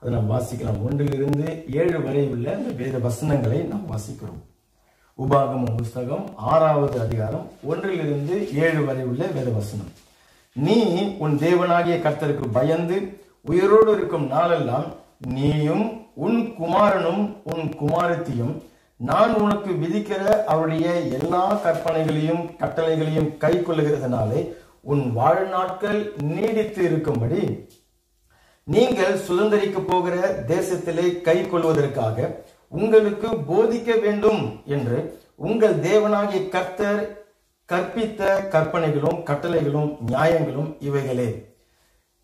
அதை நாம் வாசிக்கலாம். 1 to 7 வரை உள்ள இந்த வேத வசனங்களை நாம் வாசிக்கிறோம். உபாகமம் புஸ்தகம் 6வது அதிகாரம் 1 to 7 வரை உள்ள வேத வசனம். நீ உன் தேவனாகிய கர்த்தருக்கு பயந்து உயிரோடு இருக்கும் நாளெல்லாம் நீயும் உன் குமாரனும் உன் குமாரத்தியும் நான் உனக்கு விதிக்கிற அவருடைய எல்லா கற்பனைகளையும் கட்டளைகளையும் கை கொள்ளுகிறதுனாலே உன் வாழ்நாட்கள் நீடித்து இருக்கும்படி நீங்கள் சுதந்திரிக்க போகிற தேசத்திலே கை கொள்வதற்காக உங்களுக்கு போதிக்க வேண்டும் என்று உங்கள் தேவனாகிய கர்த்தர் கற்பித்த கற்பனைகளும் கட்டளைகளும் நியாயங்களும் இவைகளே.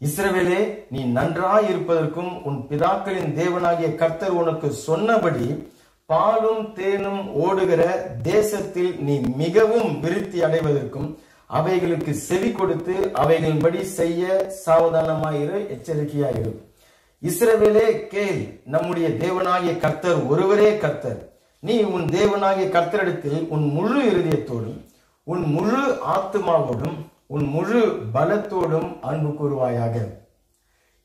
இஸ்ரவேலே, நீ நன்றாய் இருப்பதற்கும் உன் பிதாக்களின் தேவனாகிய கர்த்தர் உனக்கு சொன்னபடி பாலும் தேனும் ஓடுகிற தேசத்தில் நீ மிகவும் விருத்தி அடைவதற்கும் அவைகளுக்கு செவி கொடுத்து அவைகளின்படி செய்ய சாவதானமாயிரு, எச்சரிக்கையாயிரு. இஸ்ரவேலே கேள், நம்முடைய தேவனாகிய கர்த்தர் ஒருவரே கர்த்தர். நீ உன் தேவனாகிய கர்த்தரிடத்தில் உன் முழு இருதயத்தோடும் உன் முழு ஆத்துமாவோடும் உன் முழு பலத்தோடும் அன்பு கூறுவாயாக.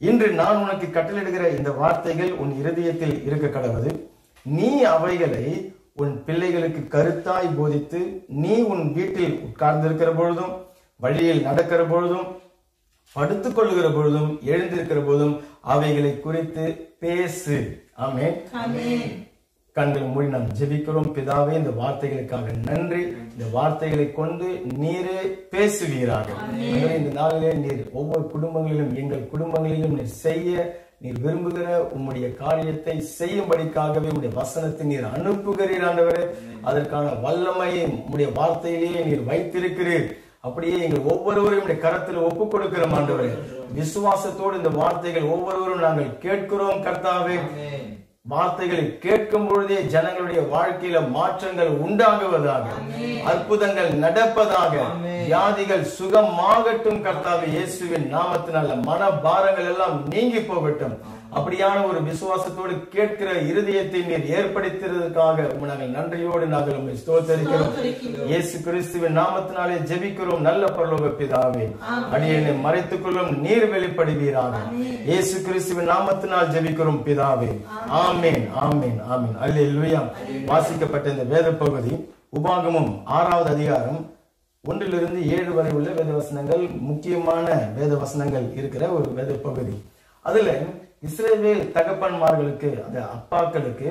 இன்று நான் உனக்கு கட்டளையிடுகிற இந்த வார்த்தைகள் உன் இருதயத்தில் இருக்க கடவது. நீ அவைகளை உன் பிள்ளைகளுக்கு கருத்தாய் போதித்து நீ உன் வீட்டில் உட்கார்ந்திருக்கிற பொழுதும் வழியில் நடக்கிற பொழுதும் படுத்துக் கொள்ளுகிற பொழுதும் எழுந்திருக்கிற போதும் அவைகளை குறித்து பேசு. ஆமென். கண்களை மூடி நாம் ஜெபிக்கிறோம். பிதாவே, இந்த வார்த்தைகளுக்காக நன்றி. இந்த வார்த்தைகளை கொண்டு நீரே பேசுவீராக. இந்த நாளிலே நீர் ஒவ்வொரு குடும்பங்களிலும் எங்கள் குடும்பங்களிலும் நீர் செய்ய நீர் விரும்புகிற உம்முடைய காரியத்தை செய்யும்படிக்காகவே உம்முடைய வசனத்தை நீர் அனுப்புகிறீர் ஆண்டவரே. அதற்கான வல்லமையை உம்முடைய வார்த்தையிலேயே நீர் வைத்திருக்கிறீர். அப்படியே எங்கள் ஒவ்வொருவரும் கரத்தில் ஒப்புக் கொடுக்கிறோம் ஆண்டவரே. விசுவாசத்தோடு இந்த வார்த்தைகள் ஒவ்வொருவரும் நாங்கள் கேட்கிறோம் கர்த்தாவே. வார்த்தைகளை கேட்கும் பொழுதே ஜனங்களுடைய வாழ்க்கையில மாற்றங்கள் உண்டாகுவதாக, அற்புதங்கள் நடப்பதாக, வியாதிகள் சுகமாகட்டும் கர்த்தாவே. இயேசுவின் நாமத்தினால மன பாரங்கள் எல்லாம் நீங்கி போகட்டும். அப்படியான ஒரு விசுவாசத்தோடு கேட்கிற இருதயத்தை நீர் ஏற்படுத்துவதற்காக நாங்கள் நன்றியோடு நாங்கள் உம்மை ஸ்தோத்திரிக்கிறோம். இயேசு கிறிஸ்துவின் நாமத்தினாலே ஜெபிக்கிறோம் நல்ல பரலோக பிதாவே. அடியேனை மறைத்துக் கொள்ளும், நீர் வெளிப்படுவீராக. இயேசு கிறிஸ்துவின் நாமத்தினால் ஜெபிக்கிறோம் பிதாவே. ஆமென், ஆமென், ஆமென். அல்லேலூயா. வாசிக்கப்பட்ட இந்த வேத பகுதி உபாகமம் 6வது அதிகாரம் 1 to 7 வரை உள்ள வேத வசனங்கள் முக்கியமான வேத வசனங்கள் இருக்கிற ஒரு வேத பகுதி. அதுல இஸ்ரவேல் தகப்பன்மார்களுக்கு, அந்த அப்பாக்களுக்கு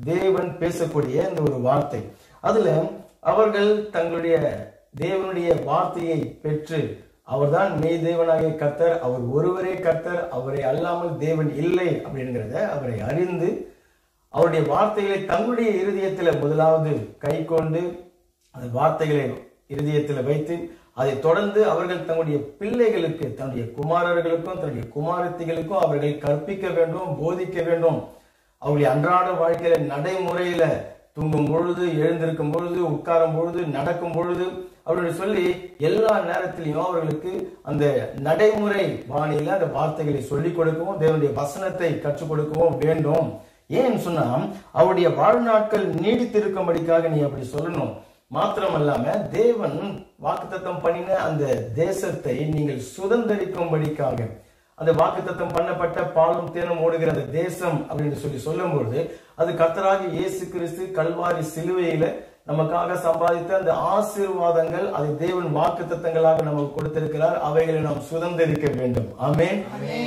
தேவன் பேசக்கூடிய இந்த ஒரு வார்த்தை. அதுல அவர்கள் தங்களுடைய தேவனுடைய வார்த்தையை பெற்று அவர்தான் மெய் தேவனாகிய கர்த்தர், அவர் ஒருவரே கர்த்தர், அவரை அல்லாமல் தேவன் இல்லை அப்படிங்கிறத அவரை அறிந்து அவருடைய வார்த்தைகளை தங்களுடைய இருதயத்துல முதலாவது கை கொண்டு அந்த வார்த்தைகளை இருதயத்துல வைத்து அதை தொடர்ந்து அவர்கள் தங்களுடைய பிள்ளைகளுக்கு, தன்னுடைய குமாரர்களுக்கும் தன்னுடைய குமாரத்திகளுக்கும் அவர்கள் கற்பிக்க வேண்டும், போதிக்க வேண்டும். அவருடைய அன்றாட வாழ்க்கையில நடைமுறையில தூங்கும் பொழுது, எழுந்திருக்கும் பொழுது, உட்காரும் பொழுது, நடக்கும் பொழுது அவருடைய சொல்லி எல்லா நேரத்திலையும் அவர்களுக்கு அந்த நடைமுறை பாணியில அந்த வார்த்தைகளை சொல்லிக் கொடுக்கவும் தேவனுடைய வசனத்தை கற்றுக் கொடுக்கவும் வேண்டும். ஏன்னு சொன்னா அவருடைய வாழ்நாட்கள் நீடித்திருக்கும்படிக்காக நீ அப்படி சொல்லணும். மாத்திரமல்லாம தேவன் வாக்குத்தத்தம் பண்ணின அந்த தேசத்தை நீங்கள் சுதந்திரிக்கும்படிக்காக, அந்த வாக்குத்தத்தம் பண்ணப்பட்ட பாலும் தேனும் ஓடுகிற அந்த தேசம் அப்படின்னு சொல்லும் பொழுது அது கர்த்தராகிய இயேசு கிறிஸ்து கல்வாரி சிலுவையில நமக்காக சம்பாதித்த அந்த ஆசீர்வாதங்கள், அதை தேவன் வாக்குத்தத்தங்களாக நமக்கு கொடுத்திருக்கிறார். அவைகளை நாம் சுதந்திரிக்க வேண்டும். ஆமென்.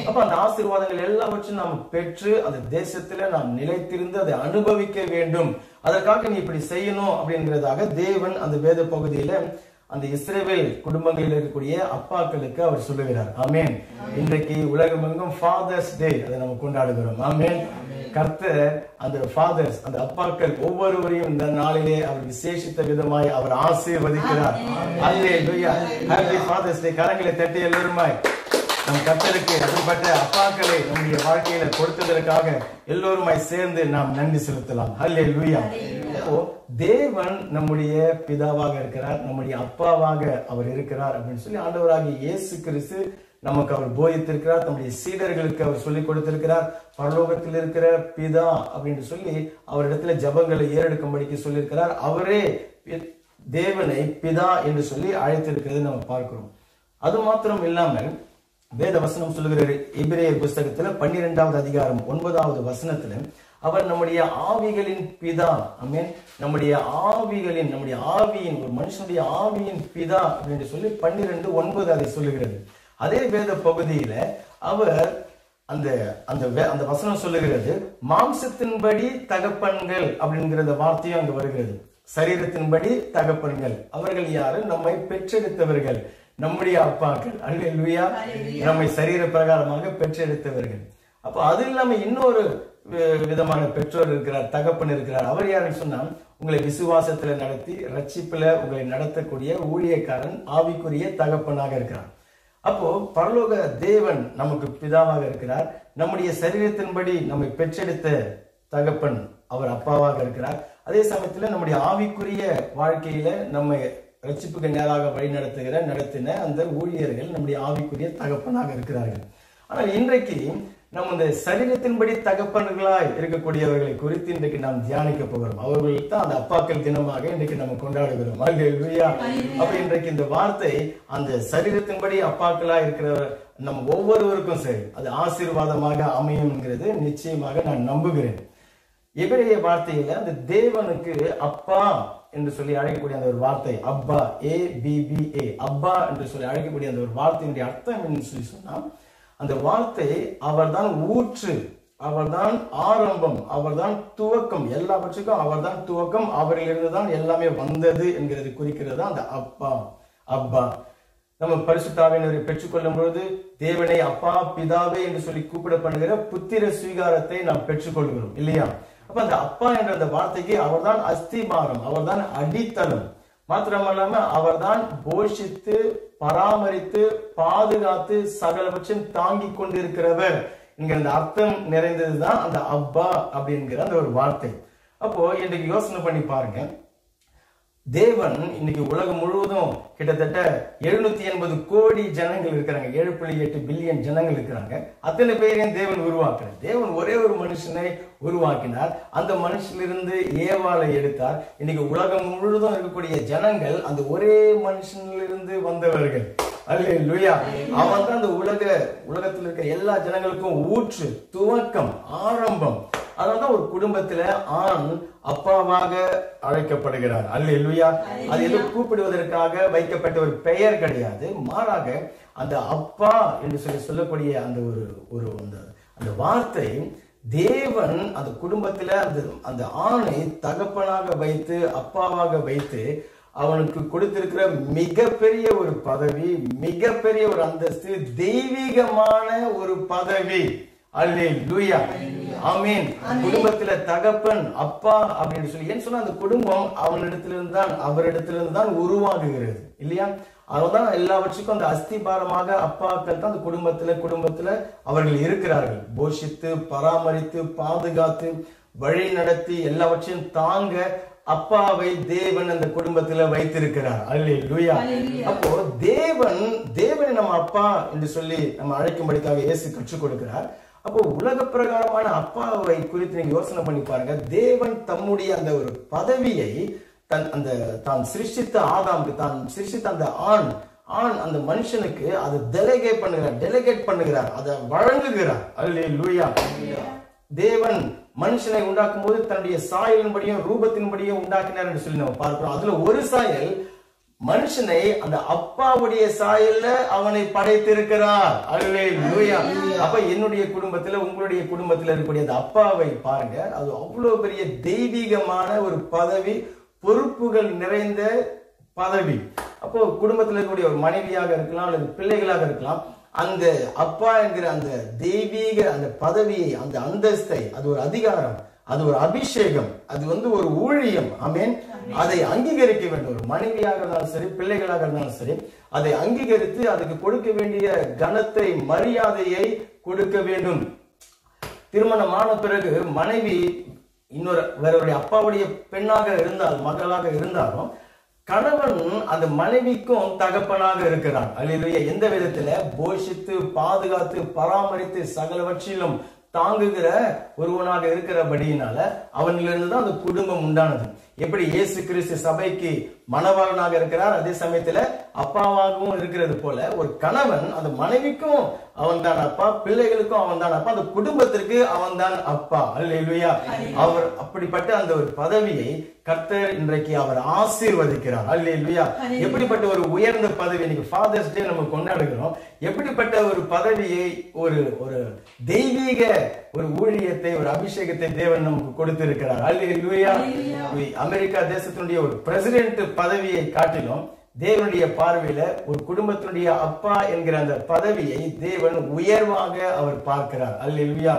அப்ப அந்த ஆசீர்வாதங்கள் எல்லாவற்றையும் நாம் பெற்று அந்த தேசத்துல நாம் நிலைத்திருந்து அதை அனுபவிக்க வேண்டும். அதற்காக நீ இப்படி செய்யணும் அப்படிங்கிறதாக தேவன் அந்த வேத பகுதியில அந்த இஸ்ரவேல் குடும்பங்களில் இருக்கக்கூடிய அப்பாக்களுக்கு அவர் சொல்லுகிறார். ஆமென். இன்றைக்கு உலகமெங்கும் ஃபாதர்ஸ் டே, அதை நம்ம கொண்டாடுகிறோம். ஆமென். கர்த்தர் அந்த ஃபாதர்ஸ், அந்த அப்பாக்கள் ஒவ்வொருவரையும் இந்த நாளிலே அவர் விசேஷித்த விதமாய் அவர் ஆசீர்வதிக்கிறார். அல்லேலூயா. ஹேப்பி ஃபாதர்ஸ் டே. கரங்களை தட்டி எல்லோருமாய் நம் கர்த்தருக்கு அப்படிப்பட்ட அப்பாக்களை நம்முடைய வாழ்க்கையில கொடுத்ததற்காக எல்லோருமாய் சேர்ந்து நாம் நன்றி செலுத்தலாம். அல்லேலூயா. தேவன் நம்முடைய பிதாவாக இருக்கிறார், நம்முடைய அப்பாவாக அவர் இருக்கிறார் அப்படின்னு சொல்லி ஆண்டவராகிய இயேசு கிறிஸ்து நமக்கு அவர் போதித்திருக்கிறார். தம்முடைய சீடர்களுக்கு அவர் சொல்லிக் கொடுத்திருக்கிறார். பரலோகத்தில் இருக்கிற பிதா அப்படின்னு சொல்லி அவரிடத்துல ஜபங்களை ஏறெடுக்கும்படிக்கு சொல்லியிருக்கிறார். அவரே தேவனை பிதா என்று சொல்லி அழைத்திருக்கிறது நம்ம பார்க்கிறோம். அது மாத்திரம் இல்லாமல் வேத வசனம் சொல்லுகிறார் எபிரேயர் புஸ்தகத்துல 12வது அதிகாரம் 9வது வசனத்துல அவர் நம்முடைய ஆவிகளின் பிதா. ஆமென். நம்முடைய ஆவியின் ஒரு மனுஷனுடைய ஆவியின் பிதா அப்படின்னு சொல்லி 12:9 அதை சொல்லுகிறது. அதே வேத பகுதியில அவர் அந்த வசனம் சொல்லுகிறது மாம்சத்தின்படி தகப்பன்கள் அப்படிங்கிற வார்த்தையும் அங்க வருகிறது. சரீரத்தின்படி தகப்பன்கள் அவர்கள் யாரு? நம்மை பெற்றெடுத்தவர்கள், நம்முடைய அப்பாக்கள். அல்லேலூயா. நம்மை சரீர பிரகாரமாக பெற்றெடுத்தவர்கள். அப்ப அது இல்லாம இன்னொரு விதமான பெற்றோர் இருக்கிறார், தகப்பன் இருக்கிறார். அவர் யாருன்னு சொன்னா உங்களை விசுவாசத்துல நடத்தி ரட்சிப்புல உங்களை நடத்தக்கூடிய ஊழியக்காரன், ஆவிக்குரிய தகப்பனாக இருக்கிறார். அப்போ பரலோக தேவன் நமக்கு பிதாவாக இருக்கிறார். நம்முடைய சரீரத்தின்படி நம்மை பெற்றெடுத்த தகப்பன் அவர் அப்பாவாக இருக்கிறார். அதே சமயத்துல நம்முடைய ஆவிக்குரிய வாழ்க்கையில நம்மை ரட்சிப்புக்கு நேராக வழி நடத்தின அந்த ஊழியர்கள் நம்முடைய ஆவிக்குரிய தகப்பனாக இருக்கிறார்கள். ஆனால் இன்றைக்கு நம்ம இந்த சரீரத்தின்படி தகப்பன்களாய் இருக்கக்கூடியவர்களை குறித்து இன்றைக்கு நாம் தியானிக்க போகிறோம். அவர்களுக்கு தான் அந்த அப்பாக்கள் தினமாக இன்றைக்கு நம்ம கொண்டாடுகிறோம். அல்லேலூயா. அப்ப இன்றைக்கு இந்த வார்த்தை அந்த சரீரத்தின்படி அப்பாக்களாய் இருக்கிற நம்ம ஒவ்வொருவருக்கும் சரி அது ஆசீர்வாதமாக அமையும்ங்கிறது நிச்சயமாக நான் நம்புகிறேன். எபிரேய வார்த்தையில அந்த தேவனுக்கு அப்பா என்று சொல்லி அழைக்கக்கூடிய அந்த ஒரு வார்த்தை அப்பா, ABBA, அப்பா என்று சொல்லி அழைக்கக்கூடிய அந்த ஒரு வார்த்தையினுடைய அர்த்தம் என்ன சொல்லி சொன்னா அந்த வார்த்தை அவர்தான் ஊற்று, அவர்தான் ஆரம்பம், அவர்தான் துவக்கம், எல்லாவற்றுக்கும் அவர்தான் துவக்கம், அவரிலிருந்து தான் எல்லாமே வந்தது என்கிறது குறிக்கிறது அந்த அப்பா. அப்பா நம்ம பரிசுத்த ஆவியானவரை பெற்றுக்கொள்ளும் பொழுது தேவனை அப்பா பிதாவே என்று சொல்லி கூப்பிடப்படுகிற புத்திர சுவீகாரத்தை நாம் பெற்றுக்கொள்கிறோம் இல்லையா? அப்ப அந்த அப்பா என்ற அந்த வார்த்தைக்கு அவர்தான் அஸ்திபாரம், அவர்தான் அடித்தளம். மாத்திரமல்லாம அவர்தான் போஷித்து பராமரித்து பாதுகாத்து சகலவற்றையும் தாங்கி கொண்டிருக்கிறவர் என்கிற அந்த அர்த்தம் நிறைந்ததுதான் அந்த அப்பா அப்படிங்கிற அந்த ஒரு வார்த்தை. அப்போ இன்றைக்கு யோசனை பண்ணி பாருங்க, தேவன் இன்னைக்கு உலகம் முழுவதும் கிட்டத்தட்ட 780 கோடி ஜனங்கள் இருக்கிறாங்க, 7.8 பில்லியன் ஜனங்கள் இருக்கிறாங்க. அத்தனை பேரையும் தேவன் உருவாக்குறார். தேவன் ஒரே ஒரு மனுஷனை உருவாக்கினார். அந்த மனுஷனிலிருந்து ஏவாளை எடுத்தார். இன்னைக்கு உலகம் முழுவதும் இருக்கக்கூடிய ஜனங்கள் அந்த ஒரே மனுஷனிலிருந்து வந்தவர்கள். அல்லேலூயா. அவன் தான் அந்த உலகத்தில் இருக்கிற எல்லா ஜனங்களுக்கும் ஊற்று, துவக்கம், ஆரம்பம். அதனால்தான் ஒரு குடும்பத்துல ஆண் அப்பாவாக அழைக்கப்படுகிறார். அல்லேலூயா. அது எது கூப்பிடுவதற்காக வைக்கப்பட்ட ஒரு பெயர் கிடையாது. மாறாக அந்த அப்பா என்று சொல்லக்கூடிய அந்த வார்த்தை தேவன் அந்த குடும்பத்துல அந்த ஆணை தகப்பனாக வைத்து அப்பாவாக வைத்து அவனுக்கு கொடுத்திருக்கிற மிகப்பெரிய ஒரு பதவி, மிகப்பெரிய ஒரு அந்தஸ்து, தெய்வீகமான ஒரு பதவி. அல்லேலூயா. ஆமென். குடும்பத்துல தகப்பன் அப்பா அப்படின்னு சொல்லி ஏன்னு சொன்னா அந்த குடும்பம் அவரிடத்திலிருந்து தான் உருவாகுகிறது இல்லையா? அவர்தான் எல்லாவற்றுக்கும் அந்த அஸ்திபாரமாக அப்பாக்கள் தான் அந்த குடும்பத்துல அவர்கள் இருக்கிறார்கள். போஷித்து பராமரித்து பாதுகாத்து வழி நடத்தி எல்லாவற்றையும் தாங்க அப்பாவை தேவன் அந்த குடும்பத்துல வைத்திருக்கிறார். அல்லேலூயா. அப்போ தேவனை நம்ம அப்பா என்று சொல்லி நம்ம அழைக்கும்படிக்காக இயேசு கற்றுக் கொடுக்கிறார். அப்போ உலக பிரகாரமான அப்பாவை குறித்து நீங்க யோசனை பண்ணி பாருங்க. தேவன் தம்முடைய அந்த ஒரு பதவியை தான் சிருஷ்டித்த ஆதாமுக்கு, தான் சிருஷ்டித்த அந்த ஆண் அந்த மனுஷனுக்கு அதை டெலிகேட் பண்ணுகிறார், அதை வழங்குகிறார். அல்லேலூயா. தேவன் மனுஷனை உண்டாக்கும் போது தன்னுடைய சாயலின்படியும் ரூபத்தின்படியும் உண்டாக்கினார் என்று சொல்லி நம்ம பார்க்கிறோம். அதுல ஒரு சாயல் மனுஷனை அந்த அப்பாவுடைய சாயல்ல அவனை படைத்திருக்கிறார். அல்லேலூயா. அப்ப என்னுடைய குடும்பத்துல உங்களுடைய குடும்பத்துல இருக்கக்கூடிய அந்த அப்பாவை பாருங்க, அது அவ்வளவு பெரிய தெய்வீகமான ஒரு பதவி, பொறுப்புகள் நிறைந்த பதவி. அப்போ குடும்பத்தில் இருக்கக்கூடிய ஒரு மனைவியாக இருக்கலாம் அல்லது பிள்ளைகளாக இருக்கலாம், அந்த அப்பா என்கிற அந்த தெய்வீக அந்த பதவியை, அந்த அந்தஸ்தை, அது ஒரு அதிகாரம், அது ஒரு அபிஷேகம், அது ஒரு ஊழியம். ஆமென். அதை அங்கீகரிக்க வேண்டும். ஒரு மனைவியாக இருந்தாலும் சரி, பிள்ளைகளாக இருந்தாலும் சரி, அதை அங்கீகரித்து அதுக்கு கொடுக்க வேண்டிய கனத்தை, மரியாதையை கொடுக்க வேண்டும். திருமணமான பிறகு மனைவி வேறொரு அப்பாவுடைய பெண்ணாக இருந்தால், மகளாக இருந்தாலும் கணவன் அந்த மனைவிக்கும் தகப்பனாக இருக்கிறான். அல்லேலூயா. எந்த விதத்துல? போஷித்து பாதுகாத்து பராமரித்து சகலவற்றிலும் தாங்குகிற ஒருவனாக இருக்கிறபடியினால அவனிலிருந்து தான் அந்த குடும்பம் உண்டானது. எப்படி இயேசு கிறிஸ்து சபைக்கு மணவாளனாக இருக்கிறார், அதே சமயத்துல அப்பாவாகவும் இருக்கிறது போல ஒரு கணவன் அந்த மனைவிக்கும் அவன் தான் அப்பா, பிள்ளைகளுக்கும் அவன் தான் அப்பா, அந்த குடும்பத்திற்கு அவன் தான் அப்பா. அல்லேலூயா. அவர் அப்படிப்பட்ட அந்த ஒரு பதவியை கர்த்தர் இன்றைக்கு அவர் ஆசீர்வதிக்கிறார். அல்லேலூயா. எப்படிப்பட்ட ஒரு உயர்ந்த பதவி, இன்னைக்கு ஃபாதர்ஸ் டே நம்ம கொண்டாடுகிறோம். எப்படிப்பட்ட ஒரு பதவியை, ஒரு ஒரு தெய்வீக ஒரு ஊழியத்தை, ஒரு அபிஷேகத்தை தேவன் நமக்கு கொடுத்திருக்கிறார். அல்லேலூயா. அமெரிக்கா தேசத்தினுடைய ஒரு பிரசிடென்ட் பதவியை காட்டிலும் தேவனுடைய பார்வையில ஒரு குடும்பத்தினுடைய அப்பா என்கிற அந்த பதவியை தேவன் உயர்வாக அவர் பார்க்கிறார். அல்லேலூயா.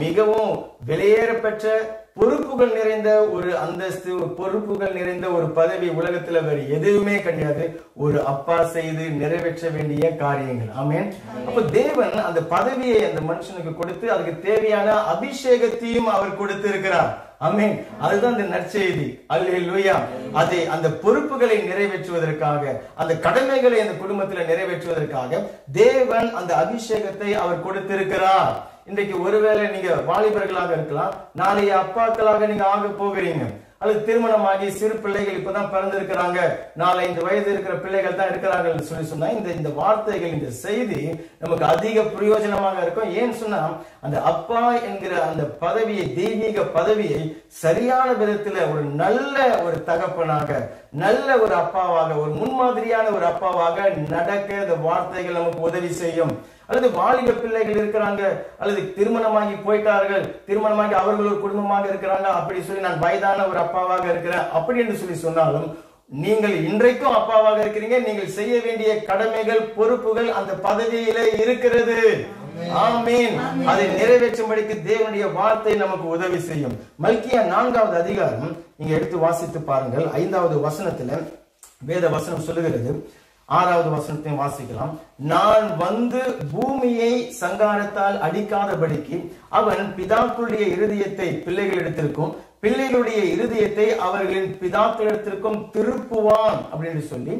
மிகவும் வெளியேறப்பெற்ற பொறுப்புகள் நிறைந்த ஒரு அந்தஸ்து, பொறுப்புகள் நிறைந்த ஒரு பதவி உலகத்துல வேறு எதுவுமே கிடையாது. ஒரு அப்பா செய்து நிறைவேற்ற வேண்டிய காரியங்கள். ஆமென். அப்ப தேவன் அந்த பதவியை அந்த மனுஷனுக்கு கொடுத்து அதுக்கு தேவையான அபிஷேகத்தையும் அவர் கொடுத்து இருக்கிறார். ஆமென். அதுதான் இந்த நற்செய்தி. அல்லேலூயா. அதை அந்த பொறுப்புகளை நிறைவேற்றுவதற்காக, அந்த கடமைகளை அந்த குடும்பத்தில் நிறைவேற்றுவதற்காக தேவன் அந்த அபிஷேகத்தை அவர் கொடுத்திருக்கிறார். இன்றைக்கு ஒருவேளை நீங்க வாலிபர்களாக இருக்கலாம், நாளைய அப்பாக்களாக நீங்க ஆக போகிறீங்க, அல்லது திருமணமாகி சிறு பிள்ளைகள் இப்பதான் பிறந்திருக்கிறாங்க, 4-5 வயது இருக்கிற பிள்ளைகள் தான் இருக்கிறார்கள் சொல்லி சொன்னா இந்த வார்த்தைகள், இந்த செய்தி நமக்கு அதிக பிரயோஜனமாக இருக்கும். ஏன்னு சொன்னா அந்த அப்பா என்கிற அந்த பதவியை, தெய்வீக பதவியை சரியான விதத்துல ஒரு நல்ல ஒரு தகப்பனாக, நல்ல ஒரு அப்பாவாக, ஒரு முன்மாதிரியான ஒரு அப்பாவாக நடக்க இந்த வார்த்தைகள் நமக்கு உதவி செய்யும். அல்லது வாலிப பிள்ளைகள் இருக்கிறாங்க, அல்லது திருமணமாகி போயிட்டார்கள், திருமணமாகி அவர்கள் ஒரு குடும்பமாக இருக்கிறாங்க, அப்படி சொல்லி நான் வயதான ஒரு அப்பாவாக இருக்கிறேன் அப்படி என்று சொல்லி சொன்னாலும், நீங்கள் இன்றைக்கும் அப்பாவாக இருக்கிறீங்க. நீங்கள் செய்ய வேண்டிய கடமைகள், பொறுப்புகள் அந்த பதவியில இருக்கிறது. ஆமென். அதை நிறைவேற்றும்படிக்கு தேவனுடைய வார்த்தை நமக்கு உதவி செய்யும். மல்கியா 4வது அதிகாரம் நீங்க எடுத்து வாசித்து பாருங்கள். 5வது வசனத்துல வேத வசனம் சொல்லுகிறது. 6வது வசனத்தையும் வாசிக்கலாம். நான் வந்து பூமியை சங்காரத்தால் அடிக்காதபடிக்கு அவன் பிதாக்களுடைய இருதயத்தை பிள்ளைகளிடத்திற்கும், பிள்ளைகளுடைய இருதயத்தை அவர்களின் பிதாக்களிடத்திற்கும் திருப்புவான் அப்படின்னு சொல்லி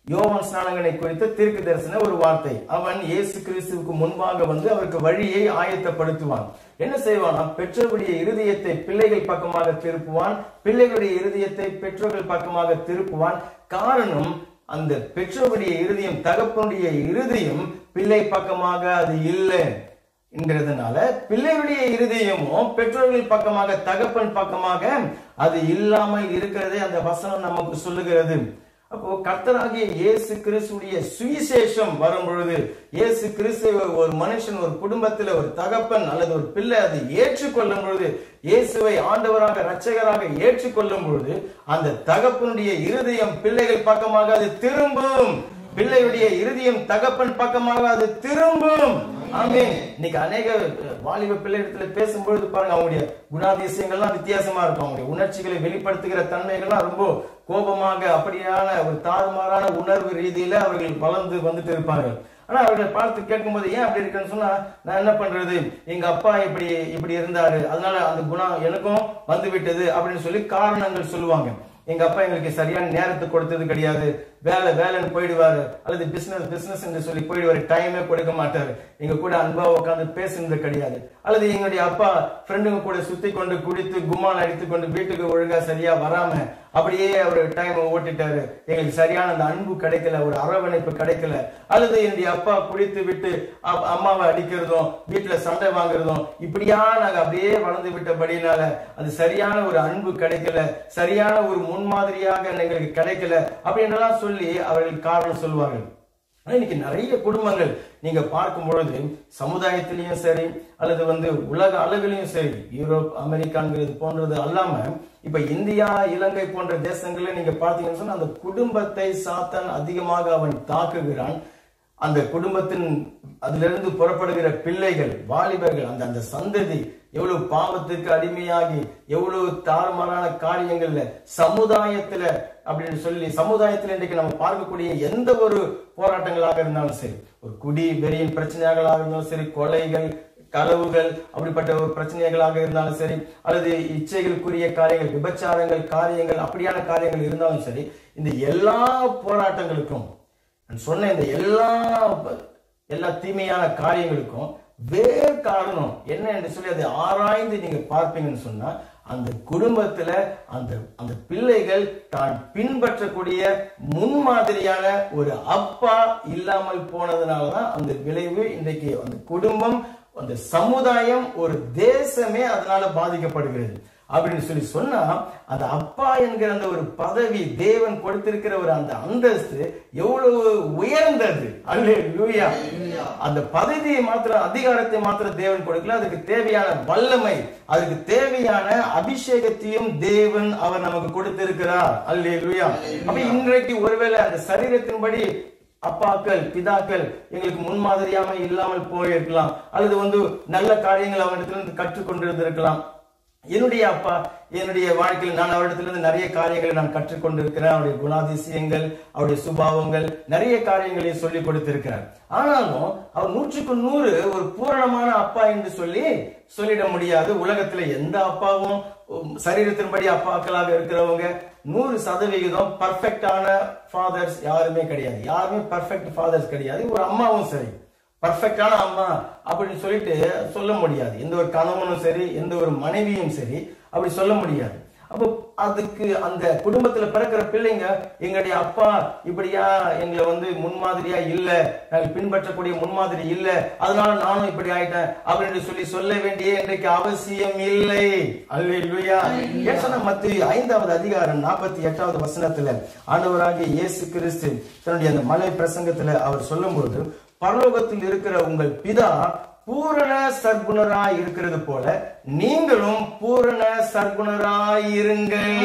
யோவான் ஸ்நானகனை குறித்த தீர்க்க தரிசன ஒரு வார்த்தை. அவன் இயேசு கிறிஸ்துவுக்கு முன்பாக வந்து அவருக்கு வழியை ஆயத்தப்படுத்துவான். என்ன செய்வானா, பெற்றோருடைய இருதயத்தை பிள்ளைகள் பக்கமாக திருப்புவான், பிள்ளைகளுடைய இருதயத்தை பெற்றோர்கள் பக்கமாக திருப்புவான். காரணம், அந்த பெற்றோருடைய இருதயம், தகப்பனுடைய இருதயம் பிள்ளை பக்கமாக அது இல்லை என்கிறதுனால பிள்ளைகளுடைய இருதயமும் பெற்றோர்கள் பக்கமாக, தகப்பன் பக்கமாக அது இல்லாமல் இருக்கிறதே அந்த வசனம் நமக்கு சொல்லுகிறது. அப்போ கர்த்தராகிய இயேசு கிறிஸ்துடைய சுவிசேஷம் வரும் பொழுது, இயேசு கிறிஸ்து ஒரு மனுஷன், ஒரு குடும்பத்தில் ஒரு தகப்பன் அல்லது ஒரு பிள்ளை அதை ஏற்றுக்கொள்ளும் பொழுது, இயேசுவை ஆண்டவராக இரட்சகராக ஏற்றுக்கொள்ளும் பொழுது, அந்த தகப்பனுடைய இருதயம் பிள்ளைகள் பக்கமாக அது திரும்பும். பிள்ளையுடைய இருதயம் தகப்பன் பக்கமாக அது திரும்பும். ஆமென். இன்னைக்கு அநேக வாலிப பிள்ளைகளிடத்துல பேசும்பொழுது பாருங்க, அவங்களுடைய குணாதிசயங்கள்லாம் வித்தியாசமா இருக்கும். அவங்களுடைய உணர்ச்சிகளை வெளிப்படுத்துகிற தன்மைகள்லாம் ரொம்ப கோபமாக, அப்படியான ஒரு தாறுமாறான உணர்வு ரீதியில அவர்கள் வளர்ந்து வந்துட்டு இருப்பார்கள். ஆனா அவர்கள் பார்த்து கேட்கும்போது, ஏன் அப்படி இருக்குன்னு சொன்னா, நான் என்ன பண்றது, எங்க அப்பா இப்படி இருந்தாரு, அதனால அந்த குணம் எனக்கும் வந்து விட்டது அப்படின்னு சொல்லி காரணங்கள் சொல்லுவாங்க. எங்க அப்பா எங்களுக்கு சரியான நேரத்தை கொடுத்தது கிடையாது, வேலைன்னு போயிடுவாரு, அல்லது பிசினஸ் என்று சொல்லி போயிடுவாரு, டைமே கொடுக்க மாட்டாரு, எங்க கூட அன்பா உட்காந்து பேசுனது கிடையாது, அல்லது எங்களுடைய அப்பா ஃப்ரெண்டுங்க கூட சுத்தி கொண்டு குடித்து கும்மால் அடித்து கொண்டு வீட்டுக்கு ஒழுங்கா சரியா வராம அப்படியே அவர் டைம் ஓட்டிட்டாரு, எங்களுக்கு சரியான அந்த அன்பு கிடைக்கல, ஒரு அரவணைப்பு கிடைக்கல, அல்லது என்னுடைய அப்பா குடித்து விட்டு அம்மாவை அடிக்கிறதும் வீட்டுல சண்டை வாங்குறதும், இப்படியா நாங்க அப்படியே வளர்ந்து விட்டபடினால அது சரியான ஒரு அன்பு கிடைக்கல, சரியான ஒரு முன்மாதிரியாக எங்களுக்கு கிடைக்கல அப்படின்றலாம் சொல்லி அவர்கள் காரணம் சொல்வார்கள். இன்னைக்கு நிறைய குடும்பங்கள் நீங்க பார்க்கும் பொழுது, சமுதாயத்திலையும் சரி அல்லது வந்து உலக அளவிலையும் சரி, யூரோப், அமெரிக்காங்கிறது போன்றது அல்லாம இப்ப இந்தியா, இலங்கை போன்ற தேசங்கள்ல நீங்க பார்த்தீங்கன்னு சொன்னா, அந்த குடும்பத்தை சாத்தான் அதிகமாக அவன் தாக்குகிறான். அந்த குடும்பத்தின் அதிலிருந்து புறப்படுகிற பிள்ளைகள், வாலிபர்கள், அந்த சந்ததி எவ்வளவு பாவத்துக்கு அடிமையாகி, எவ்வளவு தாறுமாறான காரியங்கள்ல சமுதாயத்துல அப்படின்னு சொல்லி, சமுதாயத்துல இன்றைக்கு நம்ம பார்க்கக்கூடிய எந்த ஒரு போராட்டங்களாக இருந்தாலும் சரி, ஒரு குடி வெறியின் பிரச்சனையாக இருந்தாலும் சரி, கொலைகள், களவுகள், அப்படிப்பட்ட ஒரு பிரச்சனைகளாக இருந்தாலும் சரி, அல்லது இச்சைகளுக்குரிய காரியங்கள், விபச்சாரங்கள், காரியங்கள், அப்படியான காரியங்கள் இருந்தாலும் சரி, இந்த எல்லா போராட்டங்களுக்கும் சொன்ன இந்த எல்லா தீமையான காரியங்களுக்கும் வேறு காரணம் என்ன என்று சொல்லி அதை ஆராய்ந்து நீங்க பார்ப்பீங்கன்னு சொன்னா, அந்த குடும்பத்துல அந்த பிள்ளைகள் தான் பின்பற்றக்கூடிய முன்மாதிரியான ஒரு அப்பா இல்லாமல் போனதுனாலதான் அந்த விளைவு இன்றைக்கு அந்த குடும்பம், அந்த சமுதாயம், ஒரு தேசமே அதனால பாதிக்கப்படுகிறது அப்படின்னு சொல்லி சொன்னா, அந்த அப்பா என்கிற அந்த ஒரு பதவி, தேவன் கொடுத்திருக்கிற ஒரு அந்த அந்தஸ்து எவ்வளவு உயர்ந்தது. அல்லேலூயா. அந்த பதவியை மாத்திரம், அதிகாரத்தை மாத்திரம் தேவன் கொடுக்கல, அதுக்கு தேவையான வல்லமை, அதுக்கு தேவையான அபிஷேகத்தையும் தேவன் அவர் நமக்கு கொடுத்திருக்கிறார். அல்லேலூயா. அப்ப இன்றைக்கு ஒருவேளை அந்த சரீரத்தின்படி அப்பாக்கள், பிதாக்கள் எங்களுக்கு முன்மாதிரியாக இல்லாமல் போயிருக்கலாம், அல்லது நல்ல காரியங்கள் அவரிடத்திலிருந்து கற்றுக்கொண்டிருந்திருக்கலாம். என்னுடைய அப்பா என்னுடைய வாழ்க்கையில் நான் அவரிடத்திலிருந்து நிறைய காரியங்களை நான் கற்றுக்கொண்டிருக்கிறேன். அவருடைய குணாதிசயங்கள், அவருடைய சுபாவங்கள், நிறைய காரியங்களை சொல்லிக் கொடுத்திருக்கிறார். ஆனாலும் அவர் 100க்கு 100 ஒரு பூரணமான அப்பா என்று சொல்லிட முடியாது. உலகத்துல எந்த அப்பாவும் சரீரத்தின்படி அப்பாக்களாக இருக்கிறவங்க 100% பர்ஃபெக்டான ஃபாதர்ஸ் யாருமே கிடையாது. யாருமே பர்ஃபெக்ட் ஃபாதர்ஸ் கிடையாது. ஒரு அம்மாவும் சரி பர்ஃபெக்டான அம்மா அப்படின்னு சொல்லிட்டு சொல்ல முடியாது. எந்த ஒரு கணவனும் சரி, எந்த ஒரு மனைவியும் சரி அப்படி சொல்ல முடியாது. அப்போ அதுக்கு அந்த குடும்பத்துல பிறக்கிற பிள்ளைங்க, எங்களுடைய அப்பா இப்படியா எங்களை முன்மாதிரியா இல்ல, நாங்கள் பின்பற்றக்கூடிய முன்மாதிரி இல்ல, அதனால நானும் இப்படி ஆயிட்டேன் அப்படின்னு சொல்ல வேண்டிய இன்றைக்கு அவசியம் இல்லை. அல்லேலூயா. ஏன்னா மத்தேயு 5வது அதிகாரம் 48வது வசனத்துல ஆண்டவராகிய இயேசு கிறிஸ்து தன்னுடைய அந்த மலை பிரசங்கத்துல அவர் சொல்லும்போது, பரலோகத்தில் இருக்கிற உங்கள் பிதா பூரண சர்க்குணராய் இருக்கிறது போல நீங்களும் பூரண சர்க்குணராய் இருங்கள்.